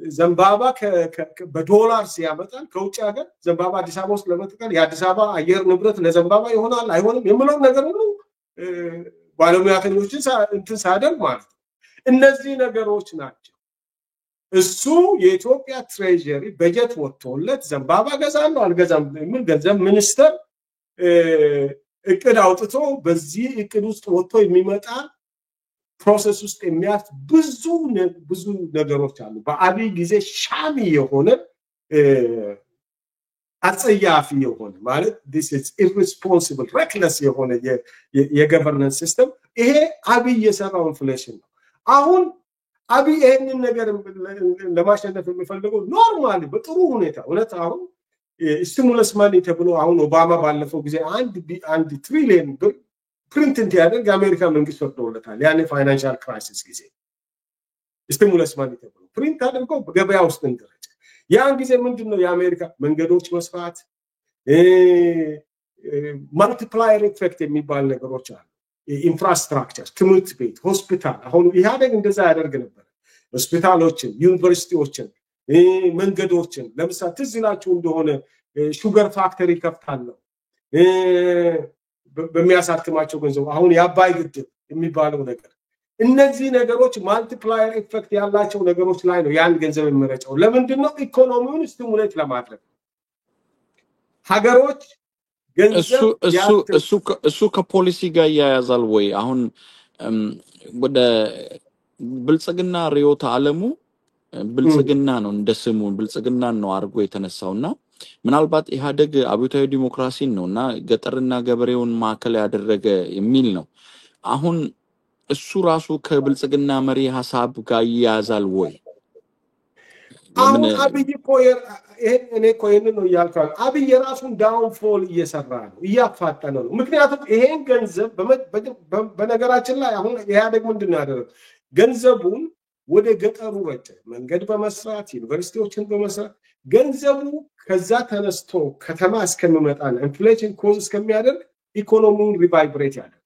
ዘንባባ በዶላር ሲያመጣል ከውጭ ሀገር ዘንባባ አዲስ አበባ ውስጥ ለመጥቀል የአዲስ አበባ አየር ንብረት ለዘንባባ ይሆናል አይሆንም የምለው ነገር ሁሉ ባለሙያተኞችን እንትን ሳደርግ ማለት ነው እነዚህ ነገሮች ናቸው እሱ የኢትዮጵያ ትሬጀሪ በጀት ወጥቶለት ዘንባባ ገዛለው አልገዛም ምን ገንዘብ ሚኒስተር እቅድ አውጥቶ በዚህ እቅድ ውስጥ ወጥቶ የሚመጣ ፕሮሰስ ውስጥ የሚያልፍ ብዙ ነገሮች አሉ በአብይ ጊዜ ሻሚ የሆነ አጸያፊ የሆነ ማለት this is irresponsible reckless የሆነ የገቨርነንስ ሲስተም ይሄ አብይ የሰራው ኢንፍሌሽን ነው አሁን አብይ ይሄንን ነገር ለማሸነፍ የሚፈልገው ኖርማሊ በጥሩ ሁኔታ እውነት አሁን ስቲሙለስ ማኒ ተብሎ አሁን ኦባማ ባለፈው ጊዜ 1 ትሪሊየን ብር ፕሪንት እንዲያደርግ የአሜሪካ መንግስት ፈቅዶለታል ያኔ ፋይናንሻል ክራይሲስ ጊዜ ስቲሙለስ ማኒ ተብሎ ፕሪንት አድርገው በገበያ ውስጥ እንደረጨ ያን ጊዜ ምንድነው የአሜሪካ መንገዶች መስፋት ማልቲፕላየር ኢፌክት የሚባል ነገሮች አሉ ኢንፍራስትራክቸር ትምህርት ቤት ሆስፒታል አሁን ኢህአዴግ እንደዛ ያደርግ ነበር ሆስፒታሎችን ዩኒቨርሲቲዎችን መንገዶችን ለምሳሌ ትዝ ይላችሁ እንደሆነ ሹገር ፋክተሪ ከፍታለው በሚያሳትማቸው ገንዘብ አሁን የአባይ ግድብ የሚባለው ነገር እነዚህ ነገሮች ማልቲፕላየር ኢፌክት ያላቸው ነገሮች ላይ ነው ያን ገንዘብ የሚረጨው ለምንድነው ኢኮኖሚውን ስቲሙሌት ለማድረግ ሀገሮች እሱ ከፖሊሲ ጋር ያያዛል ወይ አሁን ወደ ብልጽግና ሪዮታ ዓለሙ ብልጽግና ነው እንደስሙ ብልጽግና ነው አርጎ የተነሳውና ምናልባት ኢህአዴግ አብዮታዊ ዲሞክራሲን ነውና ገጠርና ገበሬውን ማከለ ያደረገ የሚል ነው አሁን እሱ ራሱ ከብልጽግና መሪ ሐሳብ ጋር ያያዛል ወይ አሁን አብይ ኮየር እኔ ኮይን ነው ያልካል አብይ የራሱን ዳውንፎል እየሰራ ነው እያፋጠነ ነው ምክንያቱም ይሄን ገንዘብ በነገራችን ላይ አሁን ኢህአዴግ ምንድነው ያደረገው ገንዘቡን ወደ ገጠሩ ረጨ መንገድ በመስራት ዩኒቨርሲቲዎችን በመስራት ገንዘቡ ከዛ ተነስቶ ከተማ እስከሚመጣና ኢንፍሌሽን ኮዝ እስከሚያደርግ ኢኮኖሚውን ሪቫይብሬት ያደርጋል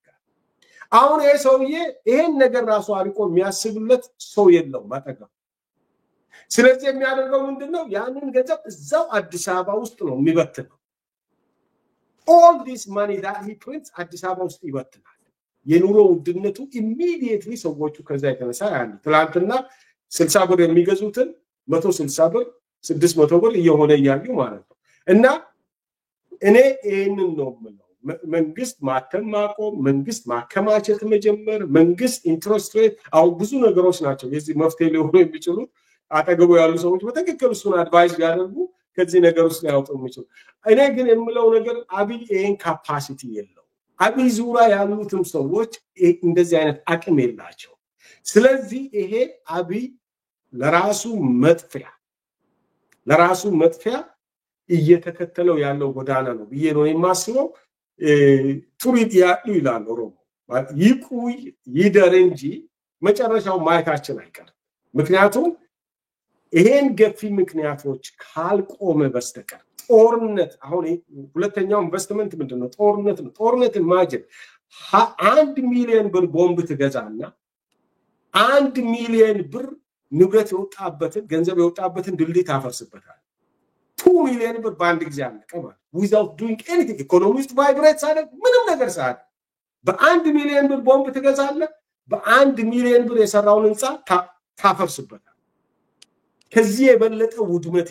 አሁን ይሄ ሰውዬ ይሄን ነገር ራሱ አርቆ የሚያስብለት ሰው የለው ማጠገብ ስለዚህ የሚያደርገው ምንድነው ያንን ገንዘብ እዛው አዲስ አበባ ውስጥ ነው የሚበትነው all this money that he prints አዲስ አበባ ውስጥ ይበትናል የኑሮ ውድነቱ ኢሚዲየትሊ ሰዎቹ ከዛ የተነሳ ያለ ትላንትና 60 ብር የሚገዙትን 160 ብር 600 ብር እየሆነ ያዩ ማለት ነው። እና እኔ ይሄንን ነው የምለው። መንግስት ማተም ማቆም፣ መንግስት ማከማቸት መጀመር፣ መንግስት ኢንትረስት ሬት አው ብዙ ነገሮች ናቸው የዚህ መፍትሄ ሊሆኑ የሚችሉት። አጠገቡ ያሉ ሰዎች በትክክል እሱን አድቫይስ ያደርጉ ከዚህ ነገር ውስጥ ሊያወጡ የሚችሉ። እኔ ግን የምለው ነገር አብይ ይሄን ካፓሲቲ የለው። አብይ ዙሪያ ያሉትም ሰዎች እንደዚህ አይነት አቅም የላቸው። ስለዚህ ይሄ አብይ ለራሱ መጥፊያ እየተከተለው ያለው ጎዳና ነው ብዬ ነው የማስበው። ቱሪት ያሉ ይላል ኦሮሞ ይቁይ ይደር እንጂ መጨረሻው ማየታችን አይቀርም። ምክንያቱም ይሄን ገፊ ምክንያቶች ካልቆመ በስተቀር ጦርነት አሁን ሁለተኛው ኢንቨስትመንት ምንድነው? ጦርነት ነው። ጦርነትን ማጀት 1 ሚሊዮን ብር ቦምብ ትገዛና 1 ሚሊዮን ብር ንብረት የወጣበትን ገንዘብ የወጣበትን ድልድይ ታፈርስበታል። 2 ሚሊዮን ብር በአንድ ጊዜ አለቀ ማለት without doing anything ኢኮኖሚስት ቫይብሬት ሳይደርግ ምንም ነገር ሳይሆን በ1 ሚሊዮን ብር ቦምብ ትገዛለህ። በ1 ሚሊዮን ብር የሰራውን ህንጻ ታፈርስበታል። ከዚህ የበለጠ ውድመት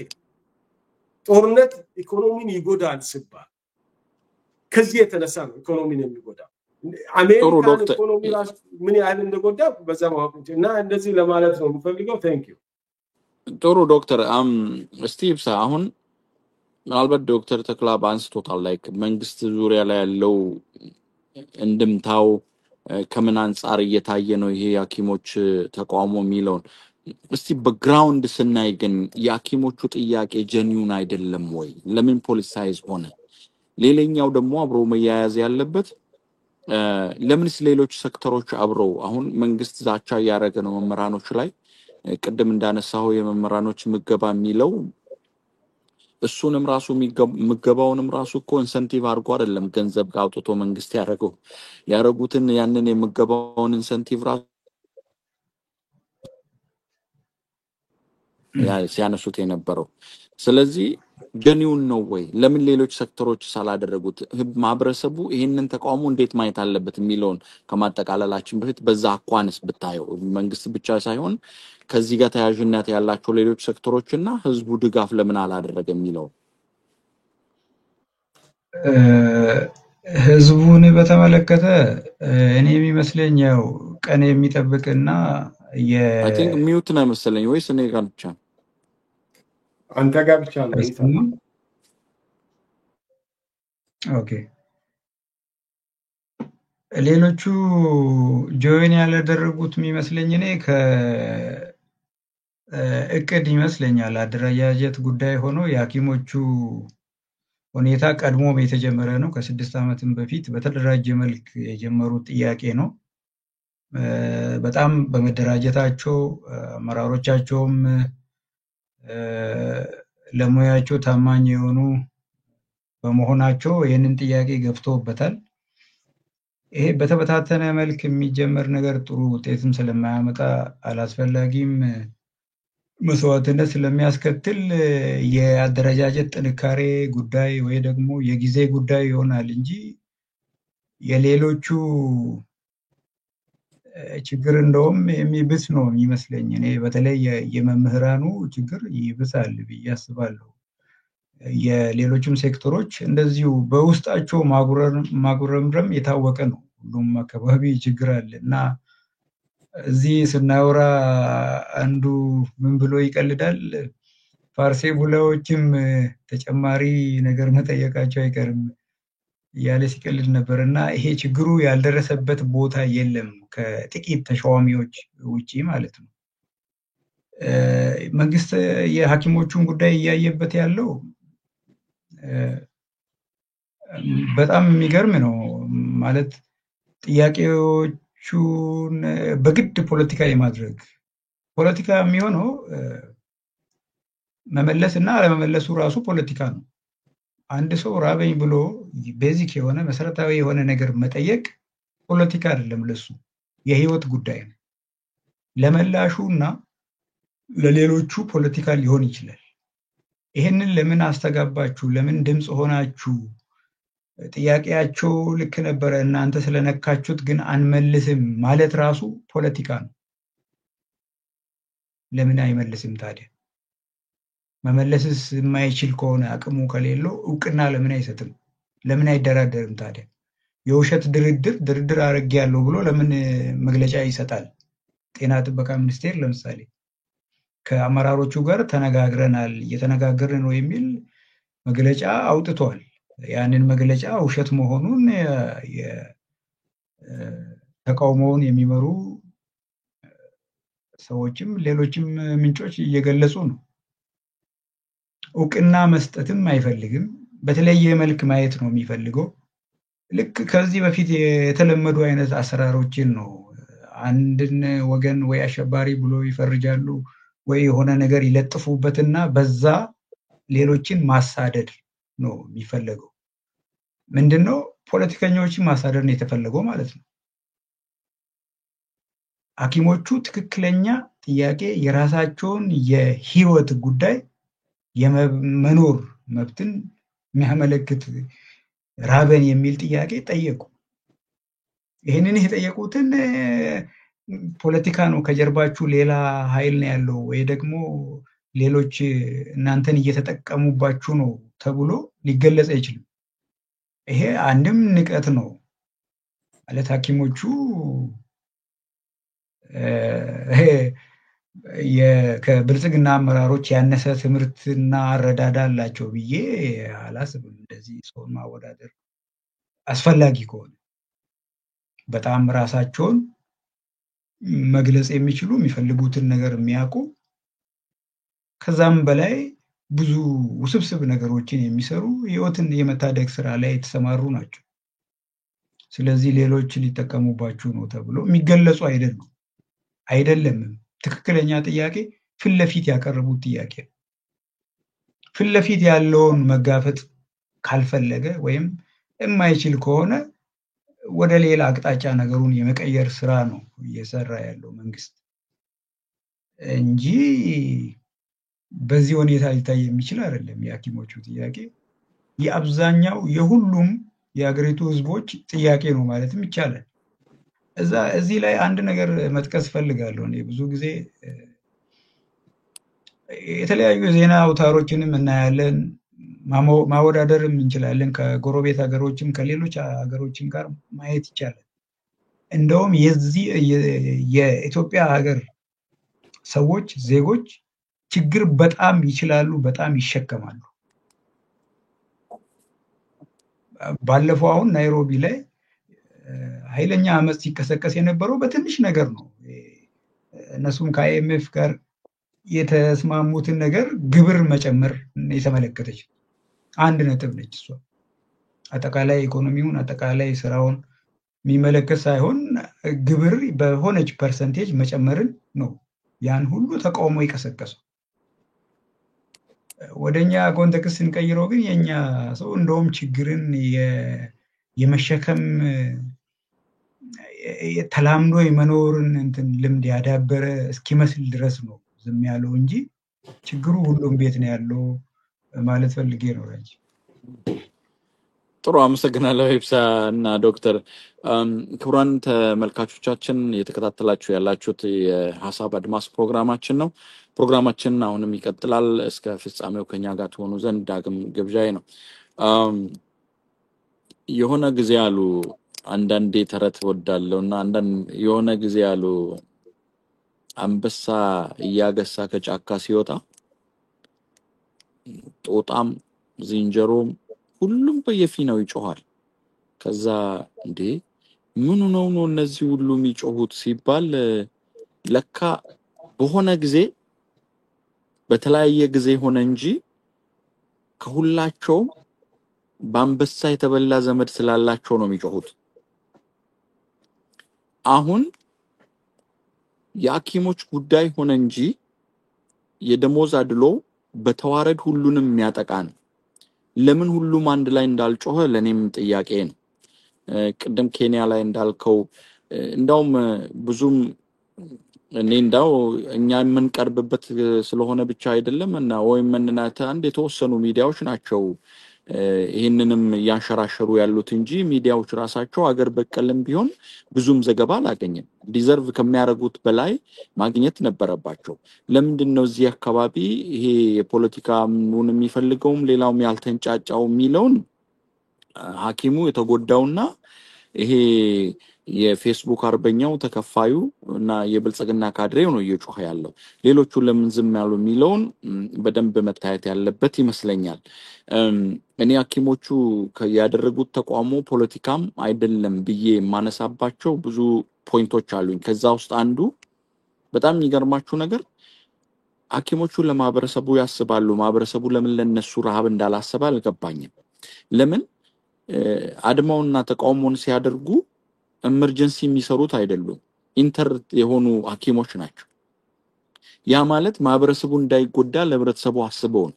ጦርነት ኢኮኖሚን ይጎዳል ሲባል ከዚህ የተነሳ ነው ኢኮኖሚን የሚጎዳው። አሜሪካ ኢኮኖሚ ራሱ ምን ያህል እንደጎዳ በዛ ማወቅ እና እንደዚህ ለማለት ነው የምፈልገው። ቴንክ ዩ። ጥሩ ዶክተር ስቲቭ አሁን ምናልባት ዶክተር ተክላብ አንስቶታል ላይክ መንግስት ዙሪያ ላይ ያለው እንድምታው ከምን አንፃር እየታየ ነው ይሄ የሐኪሞች ተቋሞ የሚለውን እስቲ በግራውንድ ስናይ ግን የሐኪሞቹ ጥያቄ ጀኒውን አይደለም ወይ? ለምን ፖሊሳይዝ ሆነ? ሌላኛው ደግሞ አብሮ መያያዝ ያለበት ለምንስ ሌሎች ሴክተሮች አብረው አሁን መንግስት ዛቻ ያረገ ነው መምህራኖች ላይ ቅድም እንዳነሳው የመምህራኖች ምገባ የሚለው እሱንም ራሱ ምገባውንም ራሱ እኮ ኢንሰንቲቭ አድርጎ አይደለም ገንዘብ አውጥቶ መንግስት ያረጉትን ያንን የምገባውን ኢንሰንቲቭ ራሱ ሲያነሱት የነበረው። ስለዚህ ጀኒውን ነው ወይ? ለምን ሌሎች ሴክተሮች ሳላደረጉት ማህበረሰቡ ይሄንን ተቋሙ እንዴት ማየት አለበት የሚለውን ከማጠቃለላችን በፊት በዛ አኳንስ ብታየው መንግስት ብቻ ሳይሆን ከዚህ ጋር ተያያዥነት ያላቸው ሌሎች ሴክተሮችና ህዝቡ ድጋፍ ለምን አላደረገ የሚለው ህዝቡን በተመለከተ እኔ የሚመስለኝ ያው ቀን የሚጠብቅና አይ ቲንክ ሚውት ነው መሰለኝ ወይስ እኔ ጋር ብቻ? አንተ ጋር ብቻ ነው። ኦኬ ሌሎቹ ጆይን ያላደረጉት የሚመስለኝ እኔ እቅድ ይመስለኛል አደረጃጀት ጉዳይ ሆኖ የሐኪሞቹ ሁኔታ ቀድሞ የተጀመረ ነው። ከ6 ዓመትም በፊት በተደራጀ መልክ የጀመሩት ጥያቄ ነው። በጣም በመደራጀታቸው አመራሮቻቸውም ለሙያቸው ታማኝ የሆኑ በመሆናቸው ይህንን ጥያቄ ገፍተውበታል። ይሄ በተበታተነ መልክ የሚጀመር ነገር ጥሩ ውጤትም ስለማያመጣ አላስፈላጊም መስዋዕትነት ስለሚያስከትል የአደረጃጀት ጥንካሬ ጉዳይ ወይ ደግሞ የጊዜ ጉዳይ ይሆናል እንጂ የሌሎቹ ችግር እንደውም የሚብስ ነው የሚመስለኝ። እኔ በተለይ የመምህራኑ ችግር ይብሳል ብዬ አስባለሁ። የሌሎችም ሴክተሮች እንደዚሁ በውስጣቸው ማጉረምረም የታወቀ ነው። ሁሉም አካባቢ ችግር አለ እና እዚህ ስናወራ አንዱ ምን ብሎ ይቀልዳል፣ ፋርሴ ቡላዎችም ተጨማሪ ነገር መጠየቃቸው አይቀርም ያለ ሲቀልድ ነበር እና ይሄ ችግሩ ያልደረሰበት ቦታ የለም ከጥቂት ተሿሚዎች ውጪ ማለት ነው። መንግስት የሐኪሞቹን ጉዳይ እያየበት ያለው በጣም የሚገርም ነው ማለት ጥያቄዎቹን በግድ ፖለቲካ የማድረግ ፖለቲካ የሚሆነው መመለስና አለመመለሱ ራሱ ፖለቲካ ነው። አንድ ሰው ራበኝ ብሎ ቤዚክ የሆነ መሰረታዊ የሆነ ነገር መጠየቅ ፖለቲካ አይደለም፣ ለሱ የህይወት ጉዳይ ነው። ለመላሹና ለሌሎቹ ፖለቲካ ሊሆን ይችላል። ይሄንን ለምን አስተጋባችሁ፣ ለምን ድምጽ ሆናችሁ ጥያቄያቸው ልክ ነበረ እናንተ ስለነካችሁት ግን አንመልስም ማለት ራሱ ፖለቲካ ነው። ለምን አይመልስም ታዲያ? መመለስስ የማይችል ከሆነ አቅሙ ከሌለው እውቅና ለምን አይሰጥም? ለምን አይደራደርም ታዲያ? የውሸት ድርድር አድርጌያለሁ ብሎ ለምን መግለጫ ይሰጣል? ጤና ጥበቃ ሚኒስቴር ለምሳሌ ከአመራሮቹ ጋር ተነጋግረናል እየተነጋገርን ነው የሚል መግለጫ አውጥቷል። ያንን መግለጫ ውሸት መሆኑን ተቃውሞውን የሚመሩ ሰዎችም ሌሎችም ምንጮች እየገለጹ ነው። እውቅና መስጠትም አይፈልግም። በተለየ መልክ ማየት ነው የሚፈልገው። ልክ ከዚህ በፊት የተለመዱ አይነት አሰራሮችን ነው። አንድን ወገን ወይ አሸባሪ ብሎ ይፈርጃሉ ወይ የሆነ ነገር ይለጥፉበትና በዛ ሌሎችን ማሳደድ ነው የሚፈለገው። ምንድነው? ፖለቲከኞችን ማሳደድ ነው የተፈለገው ማለት ነው። ሐኪሞቹ ትክክለኛ ጥያቄ የራሳቸውን የህይወት ጉዳይ የመኖር መብትን የሚያመለክት ራበን የሚል ጥያቄ ጠየቁ። ይህንን የጠየቁትን ፖለቲካ ነው ከጀርባችሁ ሌላ ኃይል ነው ያለው ወይ ደግሞ ሌሎች እናንተን እየተጠቀሙባችሁ ነው ተብሎ ሊገለጽ አይችልም። ይሄ አንድም ንቀት ነው ማለት ሐኪሞቹ ከብልጽግና አመራሮች ያነሰ ትምህርትና አረዳዳ አላቸው ብዬ አላስብም። እንደዚህ ሰውን ማወዳደር አስፈላጊ ከሆነ በጣም ራሳቸውን መግለጽ የሚችሉ የሚፈልጉትን ነገር የሚያውቁ ከዛም በላይ ብዙ ውስብስብ ነገሮችን የሚሰሩ ህይወትን የመታደግ ስራ ላይ የተሰማሩ ናቸው። ስለዚህ ሌሎች ሊጠቀሙባችሁ ነው ተብሎ የሚገለጹ አይደለም። ትክክለኛ ጥያቄ ፊት ለፊት ያቀረቡት ጥያቄ ነው። ፊት ለፊት ያለውን መጋፈጥ ካልፈለገ ወይም የማይችል ከሆነ ወደ ሌላ አቅጣጫ ነገሩን የመቀየር ስራ ነው እየሰራ ያለው መንግስት እንጂ በዚህ ሁኔታ ሊታይ የሚችል አይደለም። የሐኪሞቹ ጥያቄ የአብዛኛው የሁሉም የሀገሪቱ ህዝቦች ጥያቄ ነው ማለትም ይቻላል። እዚህ ላይ አንድ ነገር መጥቀስ ፈልጋለሁ። እኔ ብዙ ጊዜ የተለያዩ ዜና አውታሮችንም እናያለን፣ ማወዳደርም እንችላለን። ከጎረቤት ሀገሮችም ከሌሎች ሀገሮችም ጋር ማየት ይቻላል። እንደውም የኢትዮጵያ ሀገር ሰዎች ዜጎች ችግር በጣም ይችላሉ፣ በጣም ይሸከማሉ። ባለፈው አሁን ናይሮቢ ላይ ኃይለኛ አመፅ ሲቀሰቀስ የነበረው በትንሽ ነገር ነው። እነሱም ከአይኤምኤፍ ጋር የተስማሙትን ነገር ግብር መጨመር የተመለከተች አንድ ነጥብ ነች። እሷ አጠቃላይ ኢኮኖሚውን አጠቃላይ ስራውን የሚመለከት ሳይሆን ግብር በሆነች ፐርሰንቴጅ መጨመርን ነው ያን ሁሉ ተቃውሞ የቀሰቀሰው። ወደኛ ኮንቴክስት ስንቀይረው ግን የኛ ሰው እንደውም ችግርን የመሸከም ተላምዶ የመኖርን ልምድ ያዳበረ እስኪመስል ድረስ ነው ዝም ያለው እንጂ ችግሩ ሁሉም ቤት ነው ያለው ማለት ፈልጌ ነው። ጥሩ አመሰግናለሁ ኢብሳ እና ዶክተር። ክቡራን ተመልካቾቻችን እየተከታተላችሁ ያላችሁት የሐሳብ አድማስ ፕሮግራማችን ነው። ፕሮግራማችን አሁንም ይቀጥላል። እስከ ፍጻሜው ከኛ ጋር ትሆኑ ዘንድ ዳግም ግብዣዬ ነው። የሆነ ጊዜ ያሉ አንዳንዴ ተረት ወዳለውና የሆነ ጊዜ ያሉ አንበሳ እያገሳ ከጫካ ሲወጣ ጦጣም ዝንጀሮም ሁሉም በየፊናው ይጮሃል። ከዛ እንዴ ምን ነው እነዚህ ሁሉ የሚጮሁት ሲባል ለካ በሆነ ጊዜ በተለያየ ጊዜ ሆነ እንጂ ከሁላቸው በአንበሳ የተበላ ዘመድ ስላላቸው ነው የሚጮሁት። አሁን የሐኪሞች ጉዳይ ሆነ እንጂ የደሞዝ አድሎ በተዋረድ ሁሉንም የሚያጠቃ ነው። ለምን ሁሉም አንድ ላይ እንዳልጮኸ ለኔም ጥያቄ ነው። ቅድም ኬንያ ላይ እንዳልከው እንዳውም ብዙም እኔ እንዳው እኛ የምንቀርብበት ስለሆነ ብቻ አይደለም እና ወይም እንናተ አንድ የተወሰኑ ሚዲያዎች ናቸው ይህንንም ያንሸራሸሩ ያሉት እንጂ ሚዲያዎች ራሳቸው አገር በቀልም ቢሆን ብዙም ዘገባ አላገኘም። ዲዘርቭ ከሚያደርጉት በላይ ማግኘት ነበረባቸው። ለምንድን ነው እዚህ አካባቢ ይሄ የፖለቲካ ምን የሚፈልገውም ሌላውም ያልተንጫጫው የሚለውን ሐኪሙ የተጎዳውና ይሄ የፌስቡክ አርበኛው ተከፋዩ እና የብልጽግና ካድሬው ነው እየጮኸ ያለው። ሌሎቹ ለምን ዝም ያሉ የሚለውን በደንብ መታየት ያለበት ይመስለኛል። እኔ ሐኪሞቹ ያደረጉት ተቋሙ ፖለቲካም አይደለም ብዬ የማነሳባቸው ብዙ ፖይንቶች አሉኝ። ከዛ ውስጥ አንዱ በጣም የሚገርማችሁ ነገር ሐኪሞቹ ለማህበረሰቡ ያስባሉ። ማህበረሰቡ ለምን ለነሱ ረሃብ እንዳላሰበ አልገባኝም። ለምን አድማውና ተቃውሞን ሲያደርጉ ኤመርጀንሲ የሚሰሩት አይደሉም፣ ኢንተር የሆኑ ሐኪሞች ናቸው። ያ ማለት ማህበረሰቡ እንዳይጎዳ ለህብረተሰቡ አስበው ነው።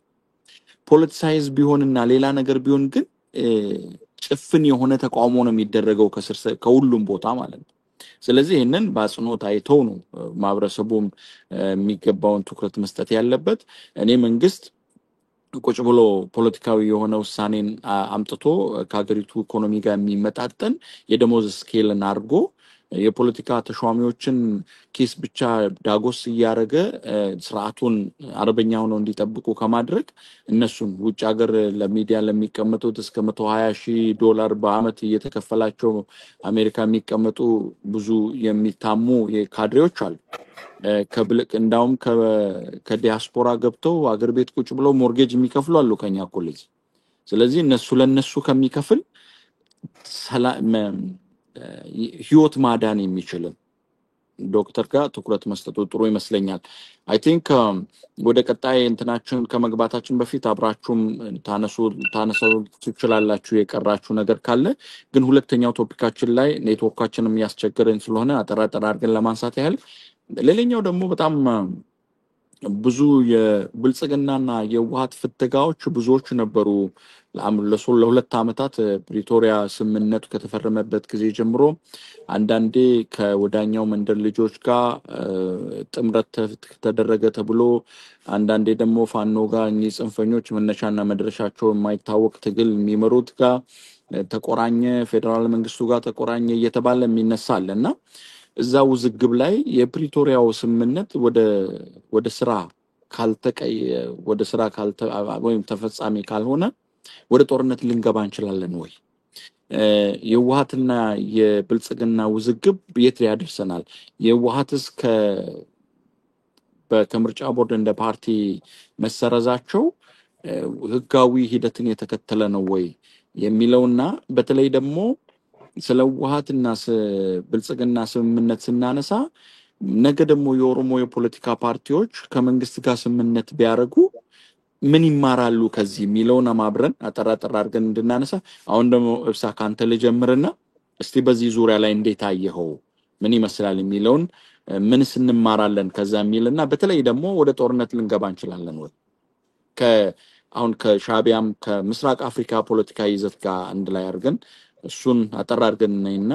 ፖለቲሳይዝ ቢሆንና ሌላ ነገር ቢሆን ግን ጭፍን የሆነ ተቃውሞ ነው የሚደረገው ከሁሉም ቦታ ማለት ነው። ስለዚህ ይሄንን በአጽንኦት አይተው ነው ማህበረሰቡም የሚገባውን ትኩረት መስጠት ያለበት። እኔ መንግስት ቁጭ ብሎ ፖለቲካዊ የሆነ ውሳኔን አምጥቶ ከሀገሪቱ ኢኮኖሚ ጋር የሚመጣጠን የደሞዝ ስኬልን አድርጎ የፖለቲካ ተሿሚዎችን ኬስ ብቻ ዳጎስ እያደረገ ስርዓቱን አርበኛ ሆነው እንዲጠብቁ ከማድረግ እነሱን ውጭ ሀገር ለሚዲያ ለሚቀመጡት እስከ $120,000 በአመት እየተከፈላቸው አሜሪካ የሚቀመጡ ብዙ የሚታሙ ካድሬዎች አሉ። እንዳውም ከዲያስፖራ ገብተው አገር ቤት ቁጭ ብለው ሞርጌጅ የሚከፍሉ አሉ ከኛ ኮሌጅ። ስለዚህ እነሱ ለነሱ ከሚከፍል ህይወት ማዳን የሚችል ዶክተር ጋር ትኩረት መስጠቱ ጥሩ ይመስለኛል። አይ ቲንክ ወደ ቀጣይ እንትናችን ከመግባታችን በፊት አብራችሁም ታነሱ ትችላላችሁ የቀራችሁ ነገር ካለ። ግን ሁለተኛው ቶፒካችን ላይ ኔትወርካችንም ያስቸገረን ስለሆነ አጠራጠር አድርገን ለማንሳት ያህል ሌላኛው ደግሞ በጣም ብዙ የብልጽግናና የውሃት ፍትጋዎች ብዙዎች ነበሩ። ለሁለት ዓመታት ፕሪቶሪያ ስምምነቱ ከተፈረመበት ጊዜ ጀምሮ አንዳንዴ ከወዳኛው መንደር ልጆች ጋር ጥምረት ተደረገ ተብሎ አንዳንዴ ደግሞ ፋኖ ጋር እኚህ ጽንፈኞች መነሻና መድረሻቸው የማይታወቅ ትግል የሚመሩት ጋር ተቆራኘ፣ ፌደራል መንግስቱ ጋር ተቆራኘ እየተባለ የሚነሳልና እዛ ውዝግብ ላይ የፕሪቶሪያው ስምምነት ወደ ስራ ወይም ተፈጻሚ ካልሆነ ወደ ጦርነት ልንገባ እንችላለን ወይ? የውሃትና የብልጽግና ውዝግብ የት ያደርሰናል? የውሃትስ ከምርጫ ቦርድ እንደ ፓርቲ መሰረዛቸው ህጋዊ ሂደትን የተከተለ ነው ወይ የሚለውና በተለይ ደግሞ ስለ ውሃትና ብልጽግና ስምምነት ስናነሳ ነገ ደግሞ የኦሮሞ የፖለቲካ ፓርቲዎች ከመንግስት ጋር ስምምነት ቢያደርጉ ምን ይማራሉ ከዚህ የሚለውን ማብረን አጠራጠር አድርገን እንድናነሳ። አሁን ደግሞ እብሳ ካንተ ልጀምርና እስቲ በዚህ ዙሪያ ላይ እንዴት አየኸው፣ ምን ይመስላል የሚለውን ምንስ እንማራለን ከዛ የሚልና በተለይ ደግሞ ወደ ጦርነት ልንገባ እንችላለን ወይ አሁን ከሻቢያም ከምስራቅ አፍሪካ ፖለቲካ ይዘት ጋር አንድ ላይ አድርገን እሱን አጠር አድርገን እናይና።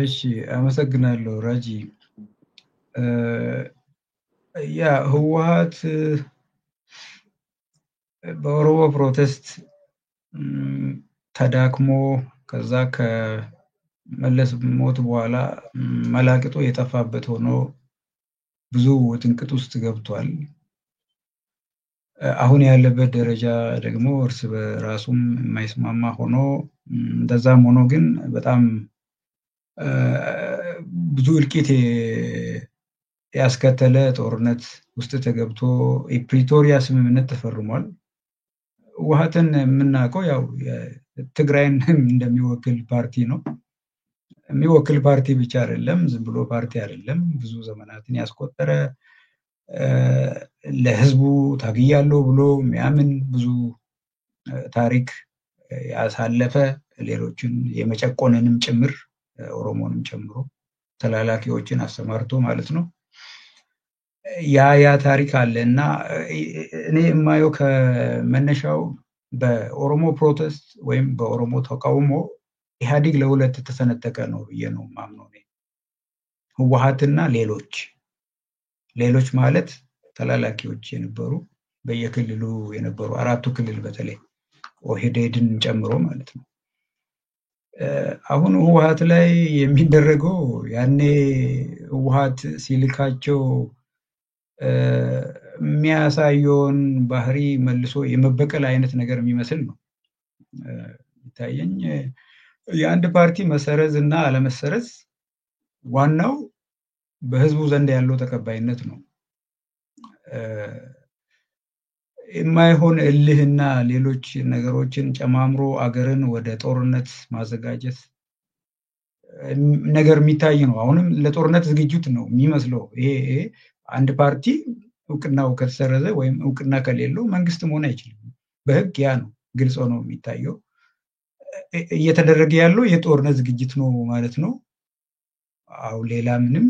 እሺ አመሰግናለሁ ራጂ። ያ ህወሓት በኦሮሞ ፕሮቴስት ተዳክሞ ከዛ ከመለስ ሞት በኋላ መላቅጦ የጠፋበት ሆኖ ብዙ ውጥንቅጥ ውስጥ ገብቷል። አሁን ያለበት ደረጃ ደግሞ እርስ በራሱም የማይስማማ ሆኖ እንደዛም ሆኖ ግን በጣም ብዙ እልቂት ያስከተለ ጦርነት ውስጥ ተገብቶ የፕሪቶሪያ ስምምነት ተፈርሟል። ህወሓትን የምናውቀው ያው ትግራይን እንደሚወክል ፓርቲ ነው። የሚወክል ፓርቲ ብቻ አይደለም፣ ዝም ብሎ ፓርቲ አይደለም። ብዙ ዘመናትን ያስቆጠረ ለህዝቡ ታግያለሁ ብሎ የሚያምን ብዙ ታሪክ ያሳለፈ ሌሎችን የመጨቆንንም ጭምር ኦሮሞንም ጨምሮ ተላላኪዎችን አሰማርቶ ማለት ነው። ያ ታሪክ አለና እኔ የማየው ከመነሻው በኦሮሞ ፕሮቴስት ወይም በኦሮሞ ተቃውሞ ኢህአዴግ ለሁለት ተሰነጠቀ ነው ብዬ ነው የማምነው። ህወሓትና ሌሎች ማለት ተላላኪዎች የነበሩ በየክልሉ የነበሩ አራቱ ክልል በተለይ ኦህዴድን ጨምሮ ማለት ነው። አሁን ህወሓት ላይ የሚደረገው ያኔ ህወሓት ሲልካቸው የሚያሳየውን ባህሪ መልሶ የመበቀል አይነት ነገር የሚመስል ነው ይታየኝ። የአንድ ፓርቲ መሰረዝ እና አለመሰረዝ ዋናው በህዝቡ ዘንድ ያለው ተቀባይነት ነው። የማይሆን እልህና ሌሎች ነገሮችን ጨማምሮ አገርን ወደ ጦርነት ማዘጋጀት ነገር የሚታይ ነው። አሁንም ለጦርነት ዝግጁት ነው የሚመስለው። ይሄ አንድ ፓርቲ እውቅናው ከተሰረዘ ወይም እውቅና ከሌለው መንግስት መሆን አይችልም። በህግ ያ ነው ግልጽ ነው የሚታየው። እየተደረገ ያለው የጦርነት ዝግጅት ነው ማለት ነው። አው ሌላ ምንም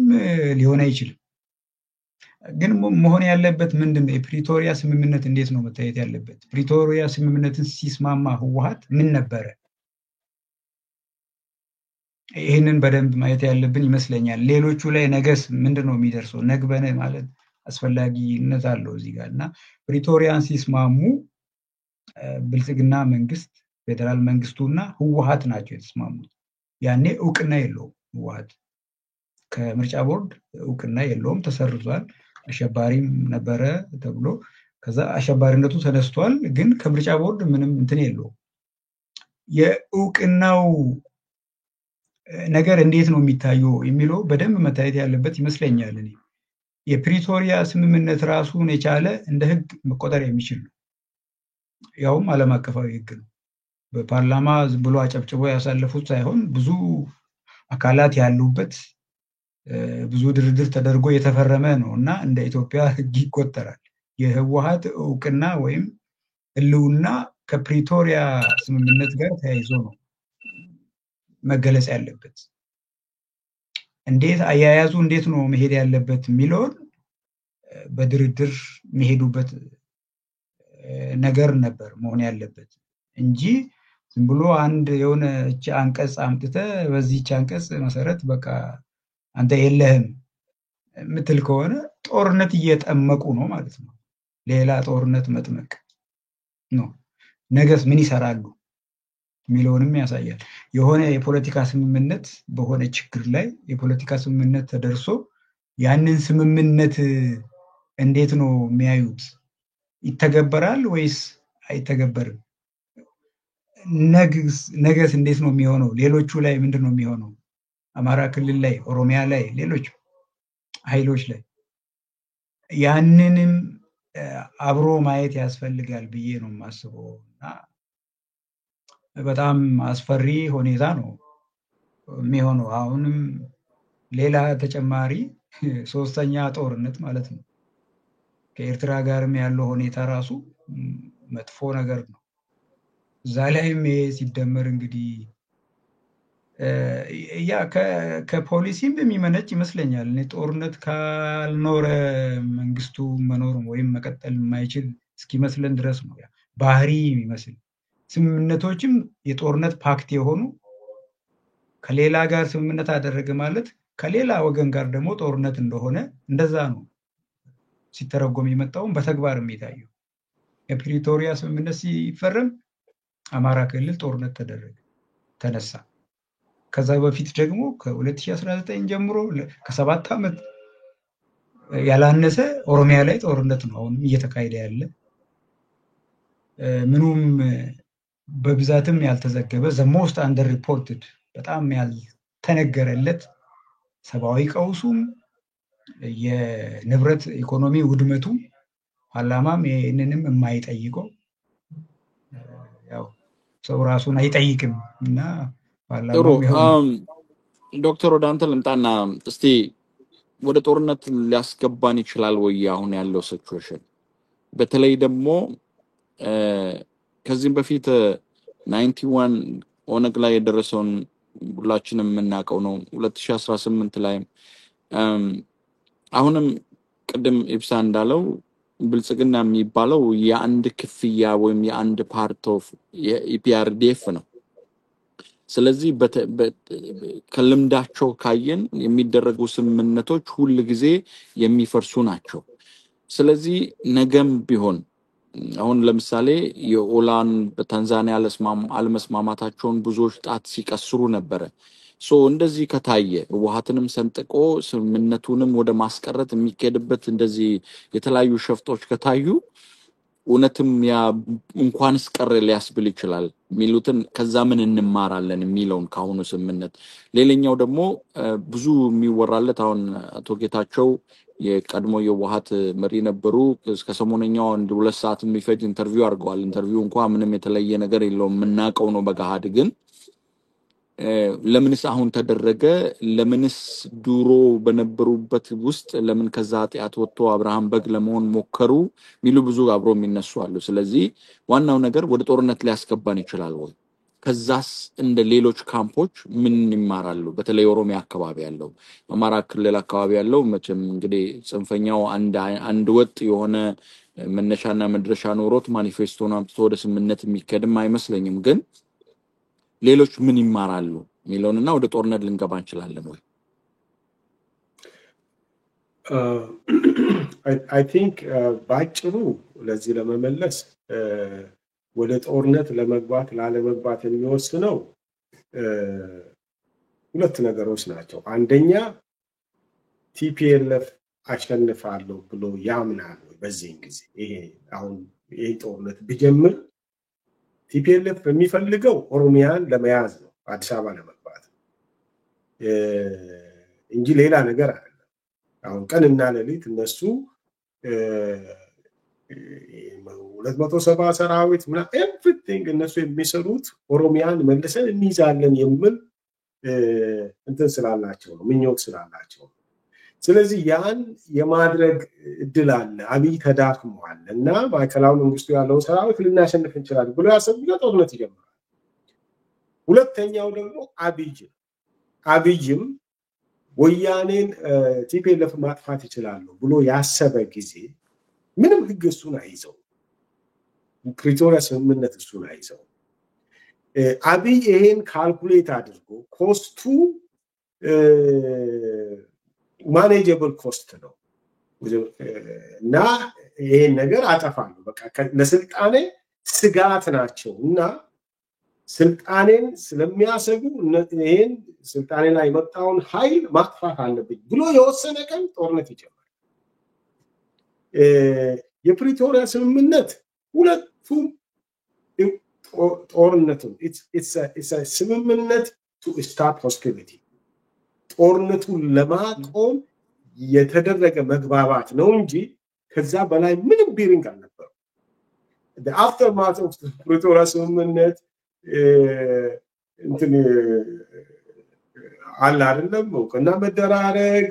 ሊሆን አይችልም። ግን መሆን ያለበት ምንድነው? የፕሪቶሪያ ስምምነት እንዴት ነው መታየት ያለበት? ፕሪቶሪያ ስምምነትን ሲስማማ ህወሓት ምን ነበረ? ይህንን በደንብ ማየት ያለብን ይመስለኛል። ሌሎቹ ላይ ነገስ ምንድነው የሚደርሰው? ነግበነ ማለት አስፈላጊነት አለው እዚህ ጋር እና ፕሪቶሪያን ሲስማሙ ብልጽግና መንግስት፣ ፌደራል መንግስቱና ህወሓት ናቸው የተስማሙት። ያኔ እውቅና የለውም ህወሓት ከምርጫ ቦርድ እውቅና የለውም፣ ተሰርዟል። አሸባሪም ነበረ ተብሎ ከዛ አሸባሪነቱ ተነስቷል። ግን ከምርጫ ቦርድ ምንም እንትን የለውም። የእውቅናው ነገር እንዴት ነው የሚታየው የሚለው በደንብ መታየት ያለበት ይመስለኛል። እኔ የፕሪቶሪያ ስምምነት ራሱን የቻለ እንደ ህግ መቆጠር የሚችል ነው። ያውም ዓለም አቀፋዊ ህግ ነው። በፓርላማ ብሎ አጨብጭቦ ያሳለፉት ሳይሆን ብዙ አካላት ያሉበት ብዙ ድርድር ተደርጎ የተፈረመ ነው እና እንደ ኢትዮጵያ ህግ ይቆጠራል። የህወሓት እውቅና ወይም ህልውና ከፕሪቶሪያ ስምምነት ጋር ተያይዞ ነው መገለጽ ያለበት። እንዴት አያያዙ እንዴት ነው መሄድ ያለበት የሚለውን በድርድር መሄዱበት ነገር ነበር መሆን ያለበት እንጂ ዝም ብሎ አንድ የሆነ አንቀጽ አምጥተ በዚህ አንቀጽ መሰረት በቃ አንተ የለህም ምትል ከሆነ ጦርነት እየጠመቁ ነው ማለት ነው። ሌላ ጦርነት መጥመቅ ነው። ነገስ ምን ይሰራሉ የሚለውንም ያሳያል። የሆነ የፖለቲካ ስምምነት በሆነ ችግር ላይ የፖለቲካ ስምምነት ተደርሶ ያንን ስምምነት እንዴት ነው የሚያዩት? ይተገበራል ወይስ አይተገበርም? ነገስ እንዴት ነው የሚሆነው? ሌሎቹ ላይ ምንድን ነው የሚሆነው? አማራ ክልል ላይ፣ ኦሮሚያ ላይ፣ ሌሎች ኃይሎች ላይ ያንንም አብሮ ማየት ያስፈልጋል ብዬ ነው የማስበው እና በጣም አስፈሪ ሁኔታ ነው የሚሆነው። አሁንም ሌላ ተጨማሪ ሶስተኛ ጦርነት ማለት ነው። ከኤርትራ ጋርም ያለው ሁኔታ ራሱ መጥፎ ነገር ነው። እዛ ላይም ሲደመር እንግዲህ ያ ከፖሊሲም የሚመነጭ ይመስለኛል። እኔ ጦርነት ካልኖረ መንግስቱ መኖር ወይም መቀጠል የማይችል እስኪመስለን ድረስ ነው ያ ባህሪ የሚመስል ስምምነቶችም የጦርነት ፓክት የሆኑ ከሌላ ጋር ስምምነት አደረገ ማለት ከሌላ ወገን ጋር ደግሞ ጦርነት እንደሆነ እንደዛ ነው ሲተረጎም የመጣውን በተግባር የሚታየው። የፕሪቶሪያ ስምምነት ሲፈረም አማራ ክልል ጦርነት ተነሳ። ከዛ በፊት ደግሞ ከ2019 ጀምሮ ከ7 ዓመት ያላነሰ ኦሮሚያ ላይ ጦርነት ነው አሁንም እየተካሄደ ያለ። ምኑም በብዛትም ያልተዘገበ the most under reported በጣም ያልተነገረለት ሰብአዊ ቀውሱም የንብረት ኢኮኖሚ ውድመቱ ፓርላማም ይህንንም የማይጠይቀው ያው ሰው ራሱን አይጠይቅም እና ጥሩ ዶክተር ወደ አንተ ልምጣና እስቲ ወደ ጦርነት ሊያስገባን ይችላል ወይ አሁን ያለው ሲቹዌሽን? በተለይ ደግሞ ከዚህም በፊት 91 ኦነግ ላይ የደረሰውን ሁላችንም የምናውቀው ነው። 2018 ላይ አሁንም ቅድም ኢብሳ እንዳለው ብልጽግና የሚባለው የአንድ ክፍያ ወይም የአንድ ፓርት ኦፍ የኢፒአርዲኤፍ ነው። ስለዚህ ከልምዳቸው ካየን የሚደረጉ ስምምነቶች ሁሉ ጊዜ የሚፈርሱ ናቸው። ስለዚህ ነገም ቢሆን አሁን ለምሳሌ የኦላን በታንዛኒያ አለመስማማታቸውን ብዙዎች ጣት ሲቀስሩ ነበረ። እንደዚህ ከታየ ህወሓትንም ሰንጥቆ ስምምነቱንም ወደ ማስቀረት የሚካሄድበት እንደዚህ የተለያዩ ሸፍጦች ከታዩ እውነትም ያ እንኳንስ ቀረ ሊያስብል ይችላል የሚሉትን ከዛ ምን እንማራለን የሚለውን ካሁኑ ስምምነት። ሌላኛው ደግሞ ብዙ የሚወራለት አሁን አቶ ጌታቸው የቀድሞ የህወሓት መሪ ነበሩ። እስከ ሰሞነኛው 2 ሰዓት የሚፈጅ ኢንተርቪው አድርገዋል። ኢንተርቪው እንኳን ምንም የተለየ ነገር የለውም የምናውቀው ነው በገሃድ። ግን ለምንስ አሁን ተደረገ? ለምንስ ድሮ በነበሩበት ውስጥ ለምን ከዛ ኃጢአት ወጥቶ አብርሃም በግ ለመሆን ሞከሩ ሚሉ ብዙ አብሮ የሚነሱ አሉ። ስለዚህ ዋናው ነገር ወደ ጦርነት ሊያስገባን ይችላል ወይ? ከዛስ እንደ ሌሎች ካምፖች ምን ይማራሉ? በተለይ ኦሮሚያ አካባቢ ያለው፣ አማራ ክልል አካባቢ ያለው መቼም እንግዲህ ጽንፈኛው አንድ ወጥ የሆነ መነሻና መድረሻ ኖሮት ማኒፌስቶን አምጥቶ ወደ ስምምነት የሚከድም አይመስለኝም። ግን ሌሎች ምን ይማራሉ የሚለውንና ወደ ጦርነት ልንገባ እንችላለን ወይ? I think ባጭሩ ለዚህ ለመመለስ ወደ ጦርነት ለመግባት ላለመግባት የሚወስነው 2 ነገሮች ናቸው። አንደኛ ቲፒኤልኤፍ አሸንፋለሁ ብሎ ያምናል በዚህ ጊዜ። ይሄ ጦርነት ቢጀምር ቲፒኤልኤፍ የሚፈልገው ኦሮሚያን ለመያዝ ነው፣ አዲስ አበባ ለመግባት እንጂ ሌላ ነገር አይደለም። አሁን ቀንና ሌሊት እነሱ 270 ሰራዊት ኤቭሪቲንግ እነሱ የሚሰሩት ኦሮሚያን መልሰን እንይዛለን የሚል እንትን ስላላቸው ነው፣ ምኞት ስላላቸው ነው። ስለዚህ ያን የማድረግ እድል አለ። አብይ ተዳክሟል እና ማዕከላዊ መንግስቱ ያለው ሰራዊት ልናሸንፍ እንችላለን ብሎ ያሰብና ጦርነት ይጀምራል። ሁለተኛው ደግሞ አብይም ወያኔን ቲፒኤልኤፍ ማጥፋት ይችላል ብሎ ያሰበ ጊዜ ምንም ህግ እሱን አይዘው፣ ፕሪቶሪያ ስምምነት እሱን አይዘው። አብይ ይሄን ካልኩሌት አድርጎ ኮስቱ ማኔጀብል ኮስት ነው እና ይሄን ነገር አጠፋለሁ በቃ ለስልጣኔ ስጋት ናቸው እና ስልጣኔን ስለሚያሰጉ ይሄን ስልጣኔ ላይ የመጣውን ኃይል ማጥፋት አለብኝ ብሎ የወሰነ ቀን ጦርነት ይጀምራል። የፕሪቶሪያ ስምምነት ሁለቱም ጦርነቱን it's a ስምምነት to start hostility ጦርነቱን ለማቆም የተደረገ መግባባት ነው እንጂ ከዛ በላይ ምንም ቢሪንግ አልነበረም። the aftermath of the Pretoria ስምምነት እንትን አለ አይደለም እውቅና መደራረግ፣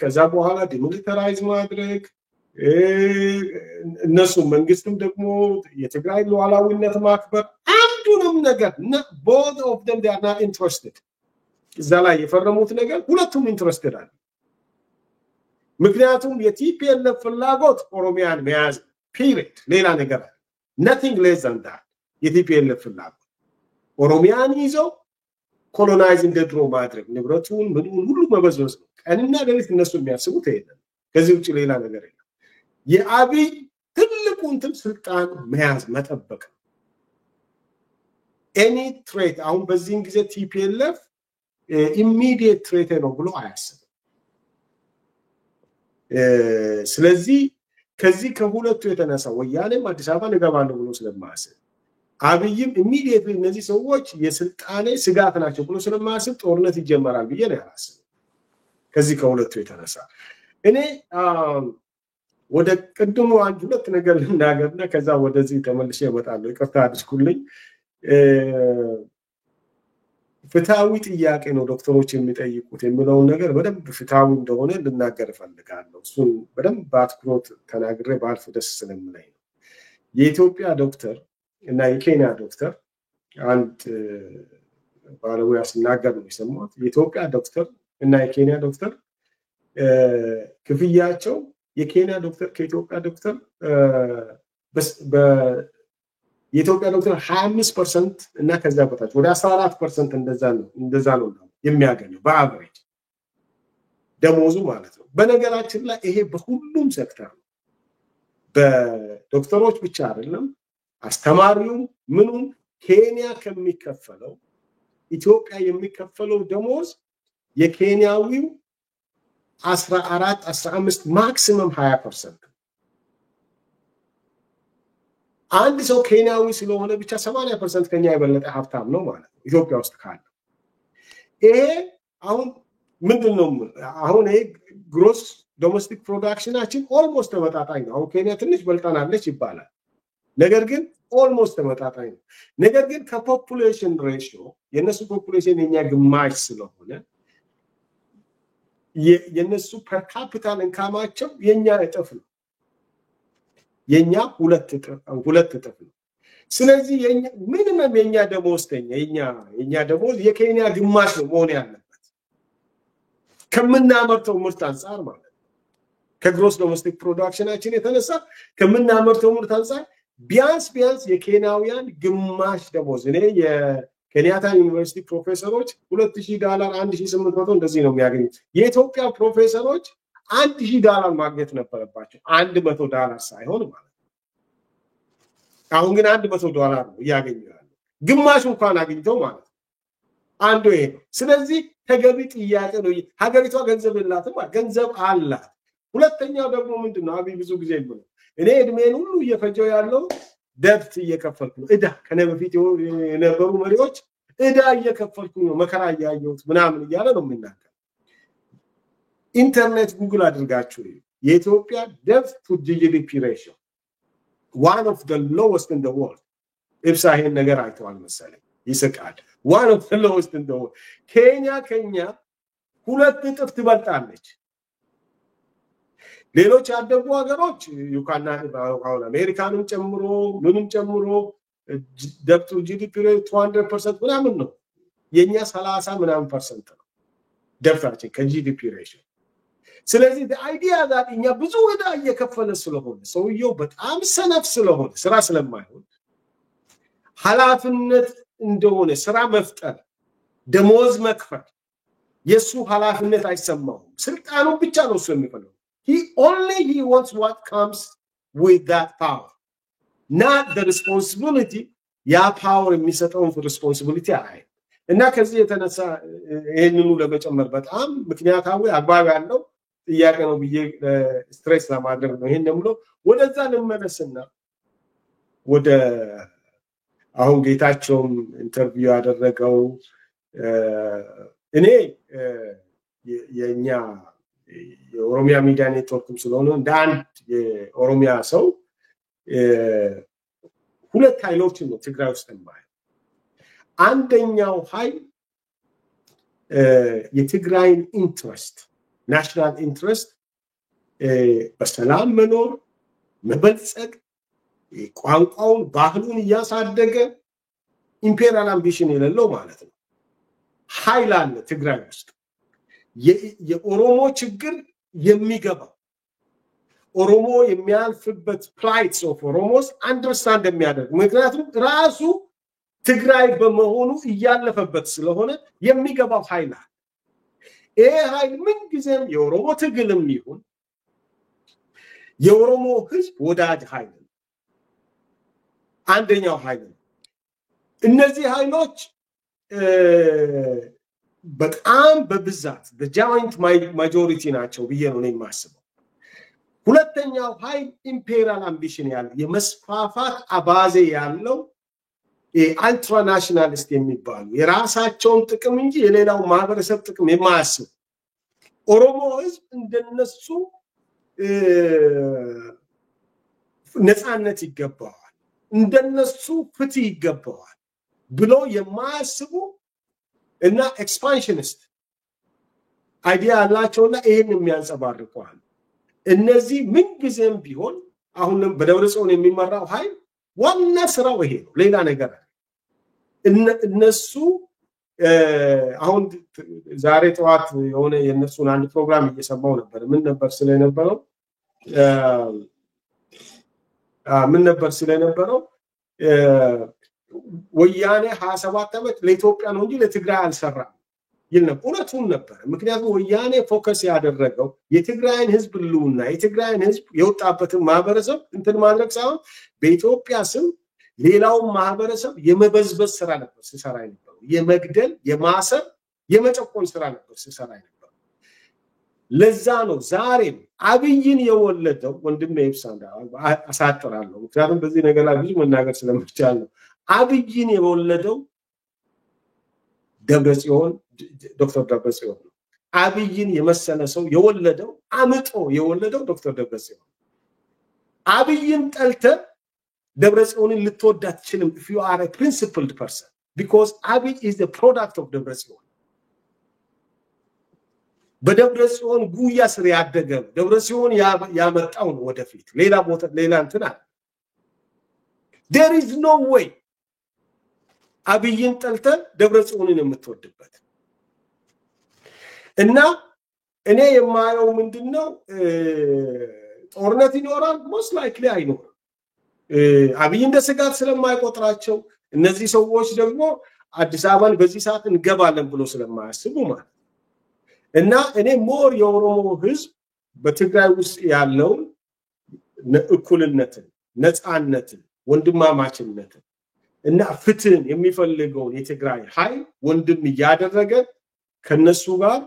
ከዛ በኋላ ዲሚሊታራይዝ ማድረግ፣ እነሱ መንግስትም ደግሞ የትግራይ ሉዓላዊነት ማክበር አንዱንም ነገር both of them they are not interested እዛ ላይ የፈረሙት ነገር ሁለቱም ኢንትረስትድ አለ። ምክንያቱም የቲፒኤልኤፍ ፍላጎት ኦሮሚያን መያዝ ፒሪድ፣ ሌላ ነገር አለ nothing less than that። የቲፒኤልኤፍ ፍላጎት ኦሮሚያን ይዘው ኮሎናይዝ እንደድሮ ማድረግ፣ ንብረቱን ምኑን ሁሉ መበዝበዝ ነው። ቀንና ሌሊት እነሱ የሚያስቡት ይሄንን፣ ከዚህ ውጭ ሌላ ነገር የለም። የአብይ ትልቁ እንትን ስልጣን መያዝ መጠበቅ ነው። ኤኒ ትሬት አሁን በዚህን ጊዜ ቲፒኤልኤፍ ኢሚዲየት ትሬት ነው ብሎ አያስብም። ስለዚህ ከዚህ ከሁለቱ የተነሳ ወያኔም አዲስ አበባ እገባለሁ ብሎ ስለማያስብ አብይም ኢሚዲየትሊ እነዚህ ሰዎች የስልጣኔ ስጋት ናቸው ብሎ ስለማያስብ ጦርነት ይጀመራል ብዬ ነው ያላስብ። ከዚህ ከሁለቱ የተነሳ እኔ ወደ ቅድሙ አንድ ሁለት ነገር ልናገርና ከዛ ወደዚህ ተመልሼ እመጣለሁ። ይቅርታ አድርጉልኝ። ፍትሃዊ ጥያቄ ነው ዶክተሮች የሚጠይቁት የሚለው ነገር በደንብ ፍትሃዊ እንደሆነ ልናገር እፈልጋለሁ። እሱን በደንብ በአትኩሮት ተናግሬ ባልፍ ደስ ስለምለኝ ነው። የኢትዮጵያ ዶክተር እና የኬንያ ዶክተር አንድ ባለሙያ ሲናገር ነው የሰማሁት። የኢትዮጵያ ዶክተር እና የኬንያ ዶክተር ክፍያቸው የኬንያ ዶክተር ከኢትዮጵያ ዶክተር የኢትዮጵያ ዶክተር 25% እና ከዛ በታች ወደ 14% እንደዛ ነው የሚያገኘው በአቨሬጅ ደሞዙ ማለት ነው። በነገራችን ላይ ይሄ በሁሉም ሴክተር ነው። ዶክተሮች ብቻ አይደለም አስተማሪው ምኑም ኬንያ ከሚከፈለው ኢትዮጵያ የሚከፈለው ደሞዝ የኬንያዊው 14-15 ማክሲመም 20% አንድ ሰው ኬንያዊ ስለሆነ ብቻ 80% ከኛ የበለጠ ሀብታም ነው ማለት ነው ኢትዮጵያ ውስጥ ካለ ይሄ አሁን ምንድነው አሁን ይሄ ግሮስ ዶሜስቲክ ፕሮዳክሽናችን ኦልሞስት ተመጣጣኝ ነው አሁን ኬንያ ትንሽ በልጣናለች ይባላል ነገር ግን ኦልሞስት ተመጣጣኝ ነው ነገር ግን ከፖፑሌሽን ሬሽዮ የነሱ ፖፑሌሽን የኛ ግማሽ ስለሆነ የነሱ ፐር ካፒታል ኢንካማቸው የኛ እጥፍ ነው የኛ ሁለት እጥፍ ነው ስለዚህ የኛ ሚኒመም የኛ ደሞዝተኛ የኛ ደሞዝ የኬንያ ግማሽ ነው መሆን ያለበት ከምናመርተው ምርት አንፃር ማለት ከግሮስ ዶሜስቲክ ፕሮዳክሽናችን የተነሳ ከምናመርተው ምርት አንፃር ቢያንስ የኬንያውያን ግማሽ ደሞዝ እኔ የኬንያታ ዩኒቨርሲቲ ፕሮፌሰሮች $2000 $1800 እንደዚህ ነው የሚያገኙት የኢትዮጵያ ፕሮፌሰሮች $1000 ማግኘት ነበረባቸው $100 ሳይሆን ማለት አሁን ግን $100 ነው ያገኙ ያለው ግማሽ እንኳን አግኝተው ማለት አንዱ ይሄ ስለዚህ ተገቢ ጥያቄ ነው ሀገሪቷ ገንዘብ የላትም ገንዘብ አላት ሁለተኛው ደግሞ ምንድነው አብይ ብዙ ጊዜ ይብሉ እኔ እድሜን ሁሉ እየፈጀው ያለው ደብት እየከፈልኩ ነው እዳ ከነ በፊት የነበሩ መሪዎች እዳ እየከፈልኩ ነው መከራ ያያየሁት ምናምን እያለ ነው የሚናገር ኢንተርኔት ጉግል አድርጋችሁ የኢትዮጵያ debt to GDP ratio one of the lowest in the world ኢብሳሄን ነገር አይተዋል መሰለኝ ይስቃል one of the lowest in the world ኬንያ ሁለት እጥፍ ትበልጣለች ሌሎች ያደጉ ሀገሮች ዩካና አሁን አሜሪካንም ጨምሮ ምንም ጨምሮ debt to GDP ratio 200% ምናምን ነው የኛ 30 ምናምን % ነው ደብታችን ከጂዲፒ ሬሽዮ ስለዚህ the idea that እኛ ብዙ ወዳ እየከፈለ ስለሆነ ሰውየው በጣም ሰነፍ ስለሆነ ስራ ስለማይሆን ሐላፍነት እንደሆነ ስራ መፍጠር ደሞዝ መክፈል የሱ ሐላፍነት አይሰማው ስልጣኑ ብቻ ነው እሱ የሚፈልገው he wants what comes with that power not the responsibility ያ power የሚሰጠውን responsibility አይ እና ከዚህ የተነሳ ይሄንኑ ለመጨመር በጣም ምክንያታዊ አግባብ ያለው ጥያቄ ነው ብዬ ስትሬስ ለማድረግ ነው ይሄን ደግሞ ወደዛ ልመለስና ወደ አሁን ጌታቸውም ኢንተርቪው ያደረገው እኔ የኛ የኦሮሚያ ሚዲያ ኔትወርክም ስለሆነ እንደ አንድ የኦሮሚያ ሰው ሁለት ኃይሎች ነው ትግራይ ውስጥ ማለት አንደኛው ኃይል የትግራይን ኢንትረስት ናሽናል ኢንትረስት በሰላም መኖር መበልጸግ ቋንቋውን ባህሉን ያሳደገ ኢምፔሪያል አምቢሽን የሌለው ማለት ነው ኃይል አለ ትግራይ ውስጥ የኦሮሞ ችግር የሚገባው ኦሮሞ የሚያልፍበት ፕላይትስ ኦፍ ኦሮሞስ አንደርስታንድ የሚያደርግ ምክንያቱም ራሱ ትግራይ በመሆኑ እያለፈበት ስለሆነ የሚገባው ኃይል አለ ይሄ ኃይል ምን ጊዜም የኦሮሞ ትግልም ይሁን የኦሮሞ ህዝብ ወዳጅ ኃይል አንደኛው ኃይል እነዚህ ኃይሎች በጣም በብዛት በጃይንት ማጆሪቲ ናቸው ብዬ ነው የማስበው ሁለተኛው ኃይል ኢምፔሪያል አምቢሽን ያለው የመስፋፋት አባዜ ያለው አልትራ ናሽናሊስት የሚባሉ የራሳቸውን ጥቅም እንጂ የሌላው ማህበረሰብ ጥቅም የማያስብ ኦሮሞ ህዝብ እንደነሱ ነፃነት ይገባዋል እንደነሱ ፍትህ ይገባዋል ብሎ የማያስቡ እና ኤክስፓንሽኒስት አይዲያ አላቸውና ይሄን የሚያንጸባርቁዋል እነዚህ ምን ጊዜም ቢሆን አሁን በደብረጽዮን የሚመራው ኃይል ዋና ስራው ይሄ ነው ሌላ ነገር እነሱ አሁን ዛሬ ጠዋት የሆነ የነሱን አንድ ፕሮግራም እየሰማው ነበር ምን ነበር ስለነበረው ወያኔ 27 ዓመት ለኢትዮጵያ ነው እንጂ ለትግራይ አልሰራም ይልነበር እውነቱን ነበር ምክንያቱም ወያኔ ፎከስ ያደረገው የትግራይን ህዝብ ልውና የትግራይን ህዝብ የወጣበትን ማህበረሰብ እንትን ማድረግ ሳይሆን በኢትዮጵያ ስም ሌላው ማህበረሰብ የመበዝበዝ ስራ ነበር ሲሰራ የነበረው የመግደል የማሰር የመጨቆን ስራ ነበር ሲሰራ የነበረው ለዛ ነው ዛሬም አብይን የወለደው ወንድሜ ይብሳንዳ አሳጥራለሁ ምክንያቱም በዚህ ነገር ላይ ብዙ መናገር ስለማይቻል ነው አብይን የወለደው ደብረጽዮን ዶክተር ደብረጽዮን አብይን የመሰለ ሰው የወለደው አምጦ የወለደው ዶክተር ደብረጽዮን አብይን ጠልተ ደብረጽዮንን ልትወድ አትችልም if you are a principled person because Abiy is the product of ደብረጽዮን በደብረጽዮን ጉያ ስር ያደገ ደብረጽዮን ያመጣው ነው ወደፊት ሌላ ቦታ ሌላ እንትና there is no way አብይን ጠልተ ደብረጽዮንን የምትወድበት እና እኔ የማየው ምንድነው ጦርነት ይኖራል most likely አይኖርም አብይ እንደ ስጋት ስለማይቆጥራቸው እነዚህ ሰዎች ደግሞ አዲስ አበባን በዚህ ሰዓት እንገባለን ብሎ ስለማያስቡ ማለት እና እኔ ሞር የኦሮሞ ህዝብ በትግራይ ውስጥ ያለው እኩልነትን ነፃነትን ወንድማማችነትን እና ፍትህን የሚፈልገው የትግራይ ኃይል ወንድም ያደረገ ከነሱ ጋር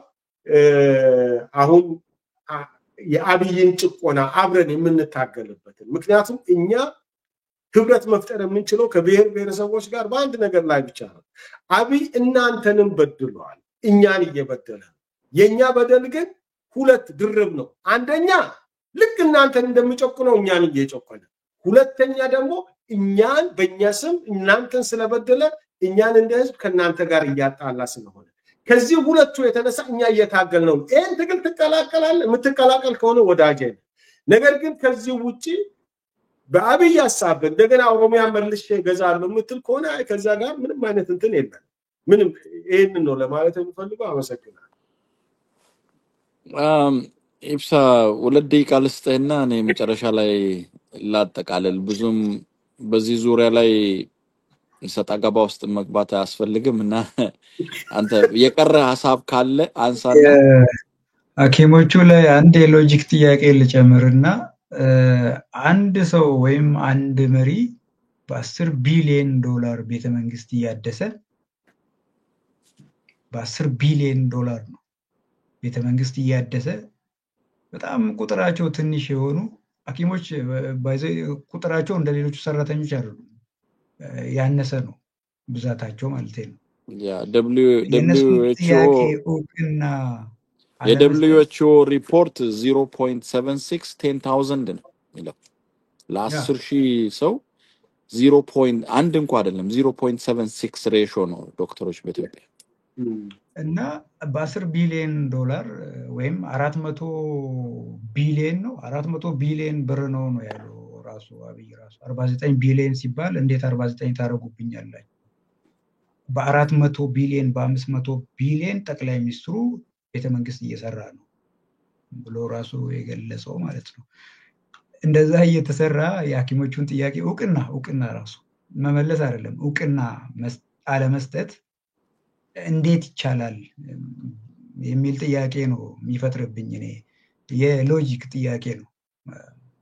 አሁን የአብይን ጭቆና አብረን የምንታገልበት ምክንያቱም እኛ ህብረት መፍጠር የምንችለው ከብሔር ብሔረሰቦች ጋር በአንድ ነገር ላይ ብቻ ነው አብይ እናንተንም በድሏል እኛን እየበደለ የኛ በደል ግን ሁለት ድርብ ነው አንደኛ ልክ እናንተን እንደሚጨቁነው እኛን እየጨቆነ ሁለተኛ ደግሞ እኛን በእኛ ስም እናንተን ስለበደለ እኛን እንደ ህዝብ ከናንተ ጋር እያጣላ ስለሆነ ከዚህ ሁለቱ የተነሳ እኛ እየታገልነው ኤን ትግል ተቀላቀላል የምትቀላቀል ከሆነ ወዳጄ ነገር ግን ከዚህ ውጪ በአብይ ሐሳብ እንደገና ኦሮሚያ መልሼ ገዛለሁ የምትል ከሆነ ከዛ ጋር ምንም አይነት እንትን የለም ምንም ይሄንን ነው ለማለት የምፈልገው አመሰግናለሁ ኢብሳ ወለደ ደቂቃ ልስጥህና እኔ መጨረሻ ላይ ላጠቃልል ብዙም በዚህ ዙሪያ ላይ ሰጣ ገባ ውስጥ መግባት አያስፈልግምና አንተ የቀረ ሐሳብ ካለ አንሳና ሐኪሞቹ ላይ አንድ የሎጂክ ጥያቄ ልጨምርና አንድ ሰው ወይም አንድ መሪ በ10 ቢሊዮን ዶላር ቤተመንግስት ያደሰ በ10 ቢሊዮን ዶላር ነው ቤተመንግስት ያደሰ በጣም ቁጥራቸው ትንሽ የሆኑ ሐኪሞች ቁጥራቸው እንደሌሎች ሰራተኞች አይደሉም ያነሰ ነው ብዛታቸው ማለት ነው ያ WHO ሪፖርት 0.76 10000 ነው ይላል ለ10000 ሰው 0.1 እንኳን አይደለም 0.76 ሬሽዮ ነው ዶክተሮች በኢትዮጵያ እና በ10 ቢሊዮን ዶላር ወይም 400 ቢሊዮን ነው 400 ቢሊዮን ብር ነው ያለው ራሱ አብይ ራሱ 49 ቢሊዮን ሲባል እንዴት 49 ታረጉብኛላችሁ በ400 ቢሊዮን በ500 ቢሊዮን ጠቅላይ ሚኒስትሩ ቤተመንግስት እየሰራ ነው ብሎ ራሱ የገለጸው ማለት ነው እንደዛ እየተሰራ የሐኪሞቹን ጥያቄ እውቅና ራሱ መመለስ አይደለም እውቅና አለመስጠት እንዴት ይቻላል የሚል ጥያቄ ነው የሚፈጥርብኝ እኔ የሎጂክ ጥያቄ ነው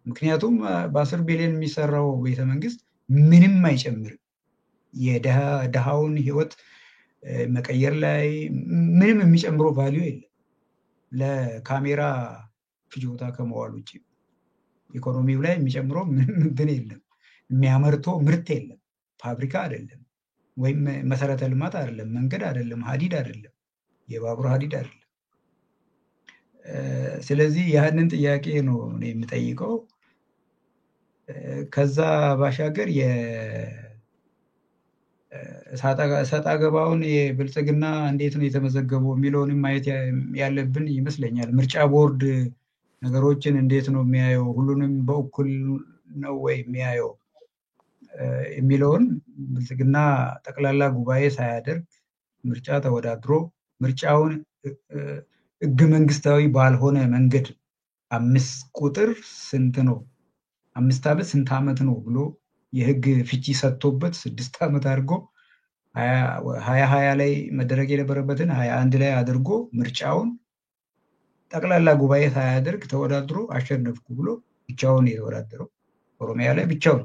ምክንያቱም በ10 ቢሊዮን የሚሰራው ቤተመንግስት ምንም አይጨምርም የደሃውን ህይወት መቀየር ላይ ምንም የሚጨምረው ቫልዩ የለም ለካሜራ ፍጆታ ከመዋል ውጪ ኢኮኖሚው ላይ የሚጨምረው ምንም እንትን የለም የሚያመርተው ምርት የለም ፋብሪካ አይደለም ወይም መሰረተ ልማት አይደለም መንገድ አይደለም ሀዲድ አይደለም የባቡር ሀዲድ አይደለም ስለዚህ ያንን ጥያቄ ነው እኔ የምጠይቀው ከዛ ባሻገር ሰጣ ገባውን የብልጽግና እንዴት ነው የተመዘገበው የሚለውንም ማየት ያለብን ይመስለኛል ምርጫ ቦርድ ነገሮችን እንዴት ነው የሚያየው ሁሉንም በእኩል ነው ወይ የሚያየው የሚለውን ብልጽግና ጠቅላላ ጉባኤ ሳያደርግ ምርጫ ተወዳድሮ ምርጫውን ህገ መንግስታዊ ባልሆነ መንገድ 5 ቁጥር ስንት ነው 5 ዓመት ስንት ዓመት ነው ብሎ የህግ ፍቺ ሰጥቶበት 6 ዓመት አድርጎ 2020 ላይ መደረግ የነበረበትን 21 ላይ አድርጎ ምርጫውን ጠቅላላ ጉባኤ ሳያደርግ ተወዳድሮ አሸነፍኩ ብሎ ብቻውን የተወዳደረው ኦሮሚያ ላይ ብቻውን፣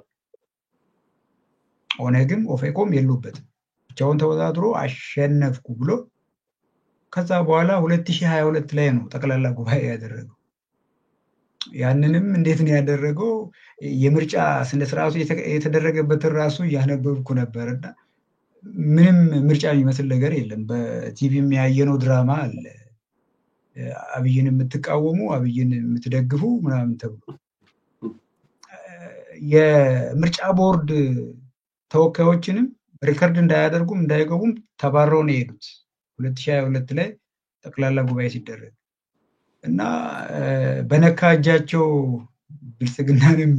ኦነግም ኦፌኮም የሉበትም። ብቻውን ተወዳድሮ አሸነፍኩ ብሎ ከዛ በኋላ 2022 ላይ ነው ጠቅላላ ጉባኤ ያደረገው። ያንንም እንዴት ነው ያደረገው? የምርጫ ስነ ስርዓቱ የተደረገበትን ራሱ እያነበብኩ ነበርና ምንም ምርጫ የሚመስል ነገር የለም። በቲቪ የሚያየነው ድራማ አለ። አብይን የምትቃወሙ አብይን የምትደግፉ ምናምን ተብሎ የምርጫ ቦርድ ተወካዮችንም ሪከርድ እንዳያደርጉም እንዳይገቡም ተባረው ነው የሄዱት 2022 ላይ ጠቅላላ ጉባኤ ሲደረግ እና በነካ እጃቸው ብልጽግናንም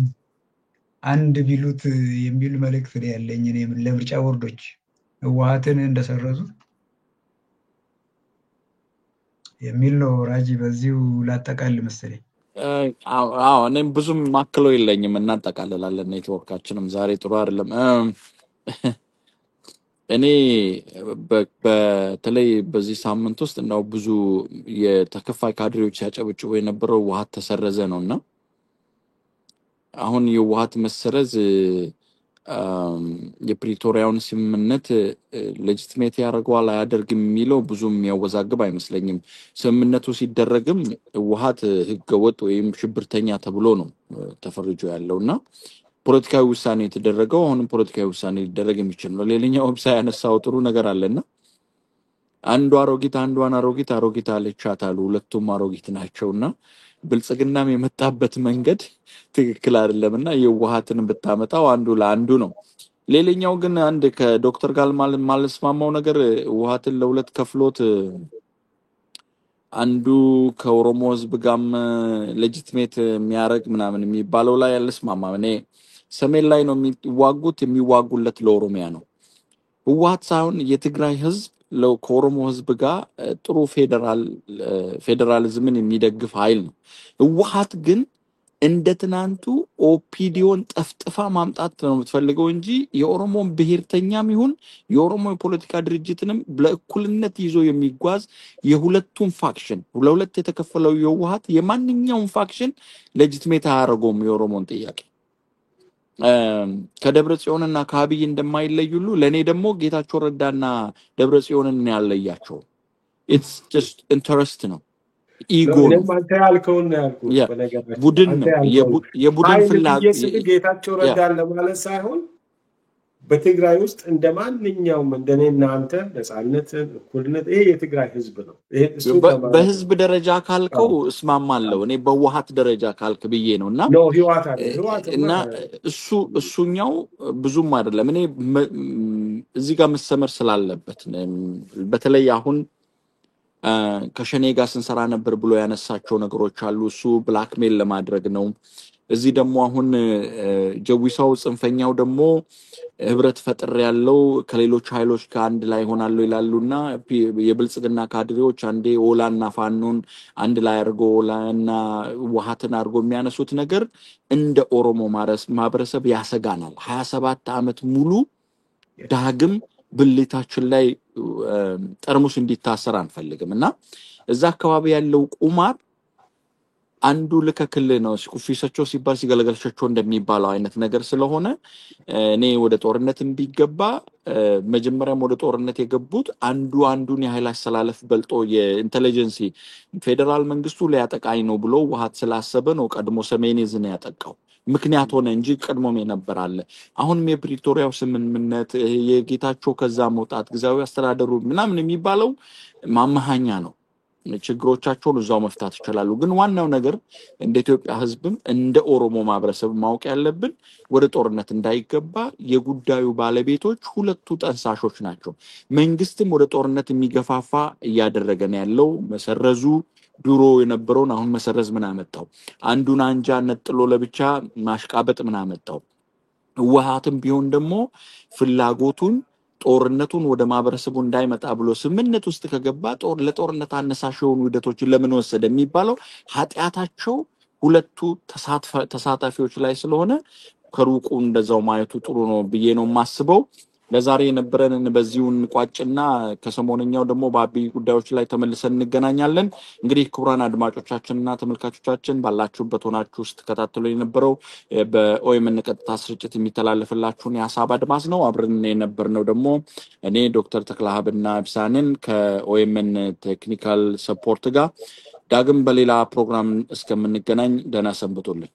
አንድ ቢሉት የሚል መልእክት ነው ያለኝ እኔ ለምርጫ ቦርዶች ህወሓትን እንደሰረዙ የሚል ነው። ራጂ በዚሁ ላጠቃል መሰለኝ። አዎ እኔም ብዙም ማክሎ የለኝም፣ እናጠቃልላለን። ኔትወርካችንም ዛሬ ጥሩ አይደለም። እኔ በተለይ በዚህ ሳምንት ውስጥ እንደው ብዙ የተከፋይ ካድሬዎች ሲያጨበጭቡ የነበረው ህወሓት ተሰረዘ ነውና አሁን የህወሓት መሰረዝ የፕሪቶሪያውን ስምምነት ሌጂቲሜት ያደርገዋል አያደርግም የሚለው ብዙም የሚያወዛግብ አይመስለኝም። ስምምነቱ ሲደረግም ህወሓት ህገወጥ ወይም ሽብርተኛ ተብሎ ነው ተፈርጆ ያለውና ፖለቲካዊ ውሳኔ የተደረገው አሁንም ፖለቲካዊ ውሳኔ ሊደረግ የሚችል ነው። ሌላኛው ብሳ ያነሳው ጥሩ ነገር አለና አንዱ አንዷን አሮጊት አለቻታሉ፣ ሁለቱም አሮጊት ናቸውና ብልጽግናም የመጣበት መንገድ ትክክል አይደለምና የህወሓትን ብታመጣው አንዱ ለአንዱ ነው። ሌላኛው ግን አንድ ከዶክተር ጋር ማለስማማው ነገር ህወሓትን ለሁለት ከፍሎት አንዱ ከኦሮሞ ህዝብ ጋርም ሌጂቲሜት የሚያረግ ምናምን የሚባለው ላይ አልስማማም። እኔ ሰሜን ላይ ነው የሚዋጉለት ለኦሮሚያ ነው። ህወሓት ሳይሆን የትግራይ ህዝብ ከኦሮሞ ህዝብ ጋር ጥሩ ፌዴራሊዝምን የሚደግፍ ኃይል ነው። ህወሓት ግን እንደ ትናንቱ ኦፒዲዮን ጠፍጥፋ ማምጣት ነው የምትፈልገው እንጂ የኦሮሞን ብሔርተኛም ይሁን የኦሮሞ የፖለቲካ ድርጅትንም ለእኩልነት ይዞ የሚጓዝ የሁለቱም ፋክሽን ለሁለት የተከፈለው የህወሓት የማንኛውም ፋክሽን ሌጂቲሜት አያደርገውም የኦሮሞን ጥያቄ። ከደብረ ጽዮንና ከአብይ እንደማይለዩሉ ለኔ ደግሞ ጌታቸው ረዳና ደብረ ጽዮንን ያለያቸው ኢትስ ጀስት ኢንተረስት ነው፣ ኢጎ ነው፣ አንተ ያልከውን ያልኩት በነገራችን ቡድን ነው፣ የቡድን ፍላጎት ጌታቸው ረዳን ለማለት ሳይሆን በትግራይ ውስጥ እንደማንኛውም እንደኔና አንተ ነፃነትን እኩልነት ይሄ የትግራይ ህዝብ ነው። ይሄ እሱ በህዝብ ደረጃ ካልከው እስማማለሁ። እኔ በህወሓት ደረጃ ካልክ ብዬ ነውና ነው ህወሓት እና እሱኛው ብዙም አይደለም። እኔ እዚህ ጋር መሰመር ስላለበት በተለይ አሁን ከሸኔ ጋር ስንሰራ ነበር ብሎ ያነሳቸው ነገሮች አሉ። እሱ ብላክሜል ለማድረግ ነው። እዚህ ደግሞ አሁን ጀዊሳው ጽንፈኛው ደግሞ ህብረት ፈጥር ያለው ከሌሎች ኃይሎች ጋር አንድ ላይ ሆናሉ ይላሉና የብልጽግና ካድሬዎች አንዴ ኦላና ፋኖን አንድ ላይ አርጎ ኦላና ህወሓትን አርጎ የሚያነሱት ነገር እንደ ኦሮሞ ማህበረሰብ ያሰጋናል። 27 ዓመት ሙሉ ዳግም ብልታችን ላይ ጠርሙስ እንዲታሰር አንፈልግምና እዛ አካባቢ ያለው ቁማር አንዱ ለከክል ነው። ሲኩፊሰቸው ሲባል ሲገለገልሻቸው እንደሚባለው አይነት ነገር ስለሆነ እኔ ወደ ጦርነት እንዲገባ መጀመሪያም ወደ ጦርነት የገቡት አንዱን የኃይል አሰላለፍ በልጦ የኢንተለጀንሲ ፌደራል መንግስቱ ሊያጠቃኝ ነው ብሎ ህወሓት ስላሰበ ነው ቀድሞ ሰሜንዝን ያጠቃው። ምክንያት ሆነ እንጂ ቀድሞም የነበራለ። አሁንም የፕሪቶሪያው ስምምነት የጌታቸው ከዛ መውጣት ግዛዊ አስተዳደሩ ምናምን የሚባለው ማመሃኛ ነው። ችግሮቻቸውን እዛው መፍታት ይችላሉ። ግን ዋናው ነገር እንደ ኢትዮጵያ ህዝብም እንደ ኦሮሞ ማህበረሰብ ማወቅ ያለብን ወደ ጦርነት እንዳይገባ የጉዳዩ ባለቤቶች ሁለቱ ጠንሳሾች ናቸው። መንግስትም ወደ ጦርነት የሚገፋፋ እያደረገ ነው ያለው። መሰረዙ ድሮ የነበረውን አሁን መሰረዝ ምን አመጣው? አንዱን አንጃ ነጥሎ ለብቻ ማሽቃበጥ ምን አመጣው? ህወሓትም ቢሆን ደግሞ ፍላጎቱን ጦርነቱን ወደ ማህበረሰቡ እንዳይመጣ ብሎ ስምምነት ውስጥ ከገባ ለጦርነት አነሳሽ የሆኑ ሂደቶችን ለምን ወሰደ የሚባለው ኃጢያታቸው ሁለቱ ተሳታፊዎች ላይ ስለሆነ ከሩቁ እንደዛው ማየቱ ጥሩ ነው ብዬ ነው ማስበው። ለዛሬ የነበረንን በዚሁ እንቋጭና ከሰሞነኛው ደግሞ በአብይ ጉዳዮች ላይ ተመልሰን እንገናኛለን። እንግዲህ ክቡራን አድማጮቻችንና ተመልካቾቻችን ባላችሁበት ሆናችሁ ስትከታተሉ የነበረው በኦኤምን ቀጥታ ስርጭት የሚተላለፍላችሁን የሀሳብ አድማስ ነው። አብረን የነበርነው ደግሞ እኔ ዶክተር ተክለሃብና ብሳንን ከኦኤምን ቴክኒካል ሰፖርት ጋር ዳግም በሌላ ፕሮግራም እስከምንገናኝ ደህና ሰንብቱልን።